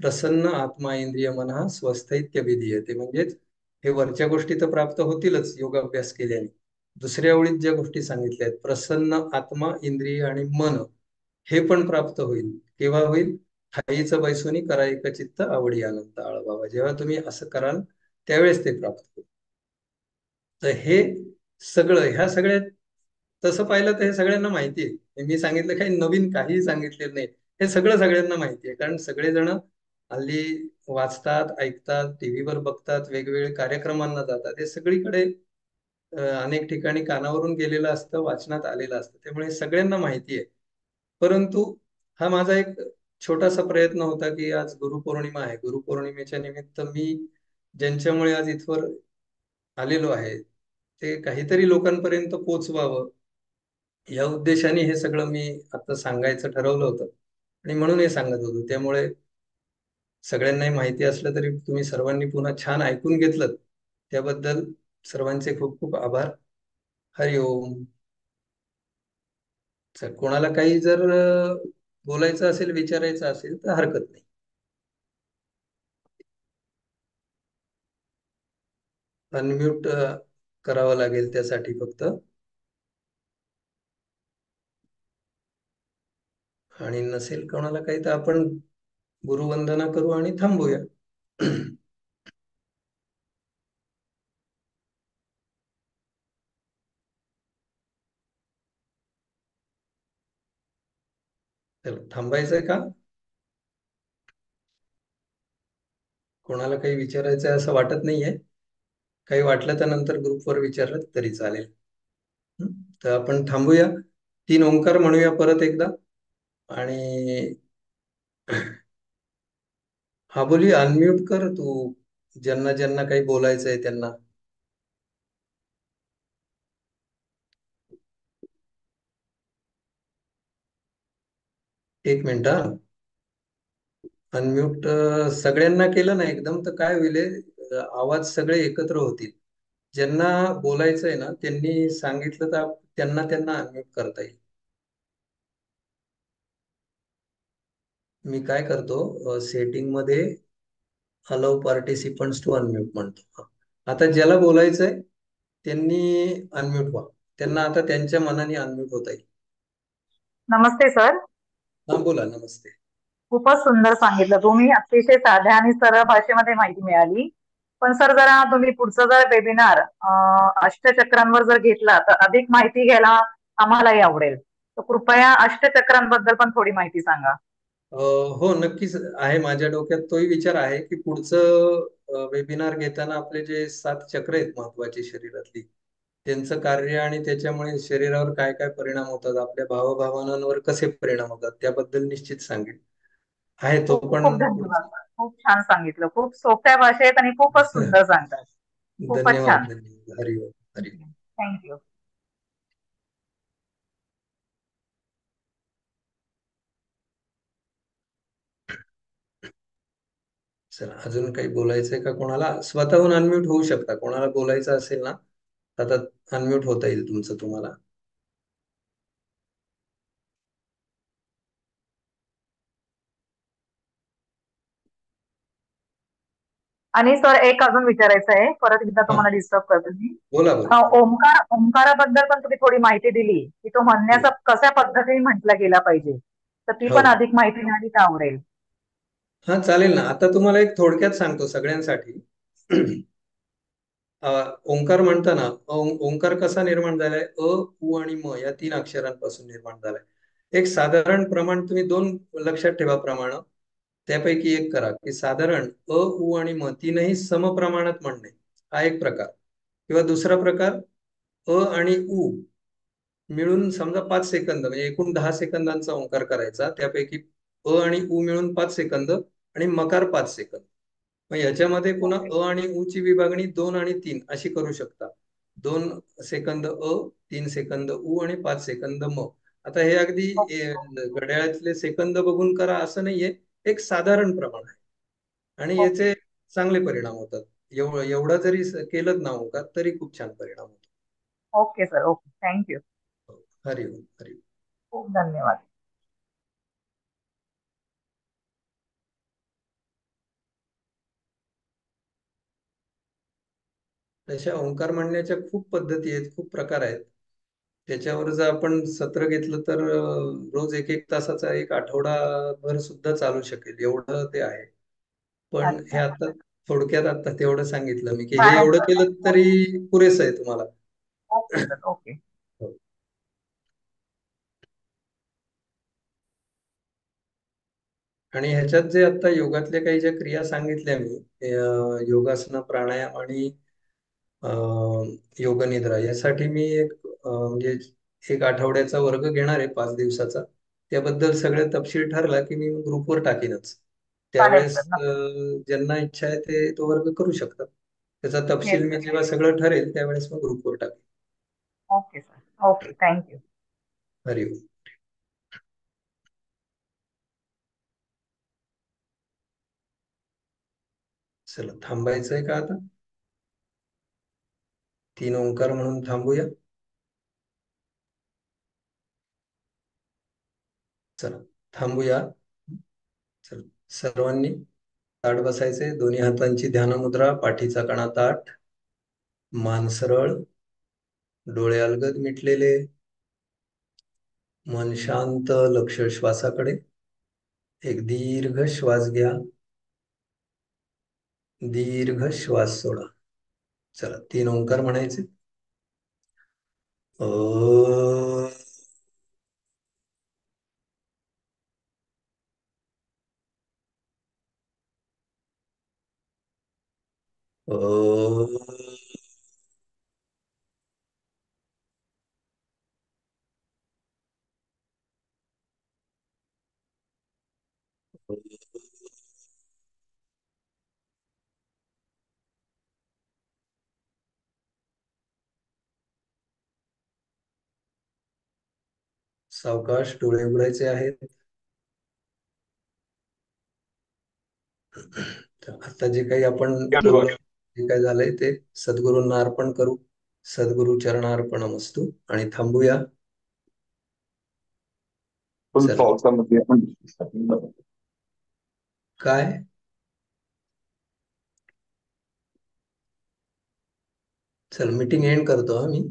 प्रसन्न आत्मा इंद्रिय मन स्वस्थैत्य विधीयते. म्हणजेच हे वरच्या गोष्टी तर प्राप्त होतीलच योगाभ्यास केल्याने, दुसऱ्या ओळीत ज्या गोष्टी सांगितल्या आहेत, प्रसन्न आत्मा इंद्रिय आणि मन, हे पण प्राप्त होईल. केव्हा होईल, ठाईचं बैसोनी करा एकचित्त आवडी अनंत आळवावा. जेव्हा तुम्ही असं कराल त्यावेळेस ते प्राप्त होईल. तर हे सगळं, ह्या सगळ्या, तसं पाहिलं तर हे सगळ्यांना माहिती आहे. मी सांगितलं काही नवीन काहीही सांगितलेलं नाही, हे सगळं सगळ्यांना माहिती आहे. कारण सगळेजण हल्ली वाचतात, ऐकतात, टीव्हीवर बघतात, वेगवेगळे कार्यक्रमांना जातात, हे सगळीकडे अनेक ठिकाणी कानावरून गेलेलं असतं, वाचनात आलेलं असतं, त्यामुळे सगळ्यांना माहिती आहे. परंतु हा माझा एक छोटासा प्रयत्न होता की आज गुरुपौर्णिमा आहे, गुरुपौर्णिमेच्या निमित्त मी ज्यांच्यामुळे आज इथवर आलेलो आहे ते काहीतरी लोकांपर्यंत पोचवावं, या उद्देशाने हे सगळं मी आता सांगायचं ठरवलं होतं आणि म्हणून हे सांगत होतो. त्यामुळे सगळ्यांनाही माहिती असलं तरी तुम्ही सर्वांनी पुन्हा छान ऐकून घेतलं, त्याबद्दल सर्वांचे खूप खूप आभार. हरिओम. कोणाला काही जर बोलायचं असेल, विचारायचं असेल तर हरकत नाही. अनम्यूट करावं लागेल त्यासाठी फक्त, आणि नसेल कोणाला काही तर आपण गुरुवंदना करू आणि थांबूया. तर थांबायचंय का, कोणाला काही विचारायचं आहे असं वाटत नाहीये. काही वाटलं तर नंतर ग्रुपवर विचारलं तरी चालेल. हं? तर आपण थांबूया, 3 ओंकार म्हणूया परत एकदा. आणि हा बोली अनम्यूट कर तू, ज्यांना ज्यांना काही बोलायचंय त्यांना. एक मिनिट हा. अनम्यूट सगळ्यांना केलं ना एकदम तर काय होईल, आवाज सगळे एकत्र होतील. ज्यांना बोलायचंय ना त्यांनी सांगितलं तर त्यांना त्यांना अनम्यूट करता येईल. मी काय करतो, सेटिंग मध्ये अलाउ पार्टिसिपंट्स टू अनम्यूट म्हणतो. आता ज्याला बोलायचंय त्यांनी अनम्यूट व्हा, त्यांना आता त्यांच्या मनाने अनम्यूट होता येईल. नमस्ते सर. हा बोला. नमस्ते. खूपच सुंदर सांगितलं तुम्ही, अतिशय साध्या आणि सरळ भाषेमध्ये माहिती मिळाली. पण सर जरा तुम्ही पुढचा जर वेबिनार अष्टचक्रांवर जर घेतला तर अधिक माहिती घ्यायला आम्हालाही आवडेल. तर कृपया अष्टचक्रांबद्दल पण थोडी माहिती सांगा. हो नक्कीच आहे, माझ्या डोक्यात तोही विचार आहे की पुढचं वेबिनार घेताना आपले जे 7 चक्र आहेत महत्वाची शरीरातली, त्यांचं कार्य आणि त्याच्यामुळे शरीरावर काय काय परिणाम होतात, आपल्या भावभावनांवर कसे परिणाम होतात, त्याबद्दल निश्चित सांगेन. आहे तो खूप खूप पण धन्यवाद पुढचा. सर, खूप छान सांगितलं, खूप सोप्या भाषेत आणि खूपच सुंदर सांगतात. खूपच धन्यवाद छान. धन्यवाद. हरिओम हरिओम. थँक्यू. सर अजून काही बोलायचंय का, कोणाला स्वतःहून अनम्यूट होऊ शकता, कोणाला बोलायचं असेल ना आता अनम्यूट होता येईल तुमचं तुम्हाला. आणि सर एक अजून विचारायचं आहे, परत एकदा हा, तुम्हाला डिस्टर्ब करते मी. बोला बोला. ओंकाराबद्दल पण तुम्ही थोडी माहिती दिली, की तो हं. म्हणण्याचा कशा पद्धतीने म्हटला गेला पाहिजे, तर ती हो पण हो. अधिक माहिती मिळाली तर आवडेल. हा, चालेल ना. आता तुम्हाला एक थोडक्यात सांगतो सगळ्यांसाठी. अ, ओंकार म्हणताना ओंकार कसा निर्माण झालाय? अ, उ आणि म या तीन अक्षरांपासून निर्माण झालाय. एक साधारण प्रमाण तुम्ही दोन लक्षात ठेवा प्रमाण. त्यापैकी एक करा की साधारण अ, उ आणि म तीनही समप्रमाणात म्हणणे, हा एक प्रकार. किंवा दुसरा प्रकार, अ आणि उ मिळून समजा 5 सेकंद, म्हणजे एकूण 10 सेकंदांचा ओंकार करायचा. त्यापैकी अ आणि उ मिळून 5 सेकंद आणि मकार 5 सेकंद. मग याच्यामध्ये पुन्हा ओके. अ आणि उ ची विभागणी 2 आणि 3 अशी करू शकता. 2 सेकंद अ, 3 सेकंद उ आणि 5 सेकंद म. आता हे अगदी घड्याळातले सेकंद बघून करा असं नाहीये. एक साधारण प्रमाण आहे आणि ओके. याचे चांगले परिणाम होतात. एवढं जरी केलं ना ओंकार, तरी खूप छान परिणाम होतो. Okay sir. ओके. थँक्यू. हरिओम हरिओम. खूप धन्यवाद. तशा ओंकार म्हणण्याच्या खूप पद्धती आहेत, खूप प्रकार आहेत. त्याच्यावर जर आपण सत्र घेतलं तर रोज एक एक तासाचा एक आठवडाभर सुद्धा चालू शकेल, एवढं ते आहे. पण हे अच्छा. आता थोडक्यात आता तेवढं सांगितलं मी, की हे चालेल एवढं सर. केलं तरी पुरेसं आहे तुम्हाला. Okay sir. ओके. हो. आणि ह्याच्यात जे आता योगातल्या काही ज्या क्रिया सांगितल्या मी, योगासनं, प्राणायाम आणि योग निद्रा, यासाठी मी एक म्हणजे एक आठवड्याचा वर्ग घेणार आहे, 5 दिवसाचा. त्याबद्दल सगळे तपशील ठरला की मी ग्रुपवर टाकीनच. चालेल त्यावेळेस सर. नक्की. ज्यांना इच्छा आहे ते तो वर्ग करू शकतात. त्याचा येस तपशील मी सर. जेव्हा सगळं ठरेल त्यावेळेस मग ग्रुपवर टाकेन. Okay sir. ओके. थँक्यू. हरिओम. चला, थांबायचंय का आता? 3 ओंकार म्हणून थांबूया. चला, थांबूया. चला, सर्वांनी ताठ बसायचे, दोन्ही हातांची ध्यान मुद्रा, पाठीचा कणा ताठ, मान सरळ, डोळे अलगद मिटलेले, मन शांत, लक्ष श्वासाकडे. एक दीर्घ श्वास घ्या, दीर्घ श्वास सोडा. चला, 3 ओंकार म्हणायचे. अ, अ, सावकाश डोळे उघडायचे आहेत. तर आता जे काही आपण बोललो, जे काही झालंय ते सद्गुरूंना अर्पण करू. सद्गुरु चरणार्पणमस्तु. आणि थांबूया. फुल चला. पावसामध्ये आपण काय? चल, मीटिंग एंड करतो हा मी.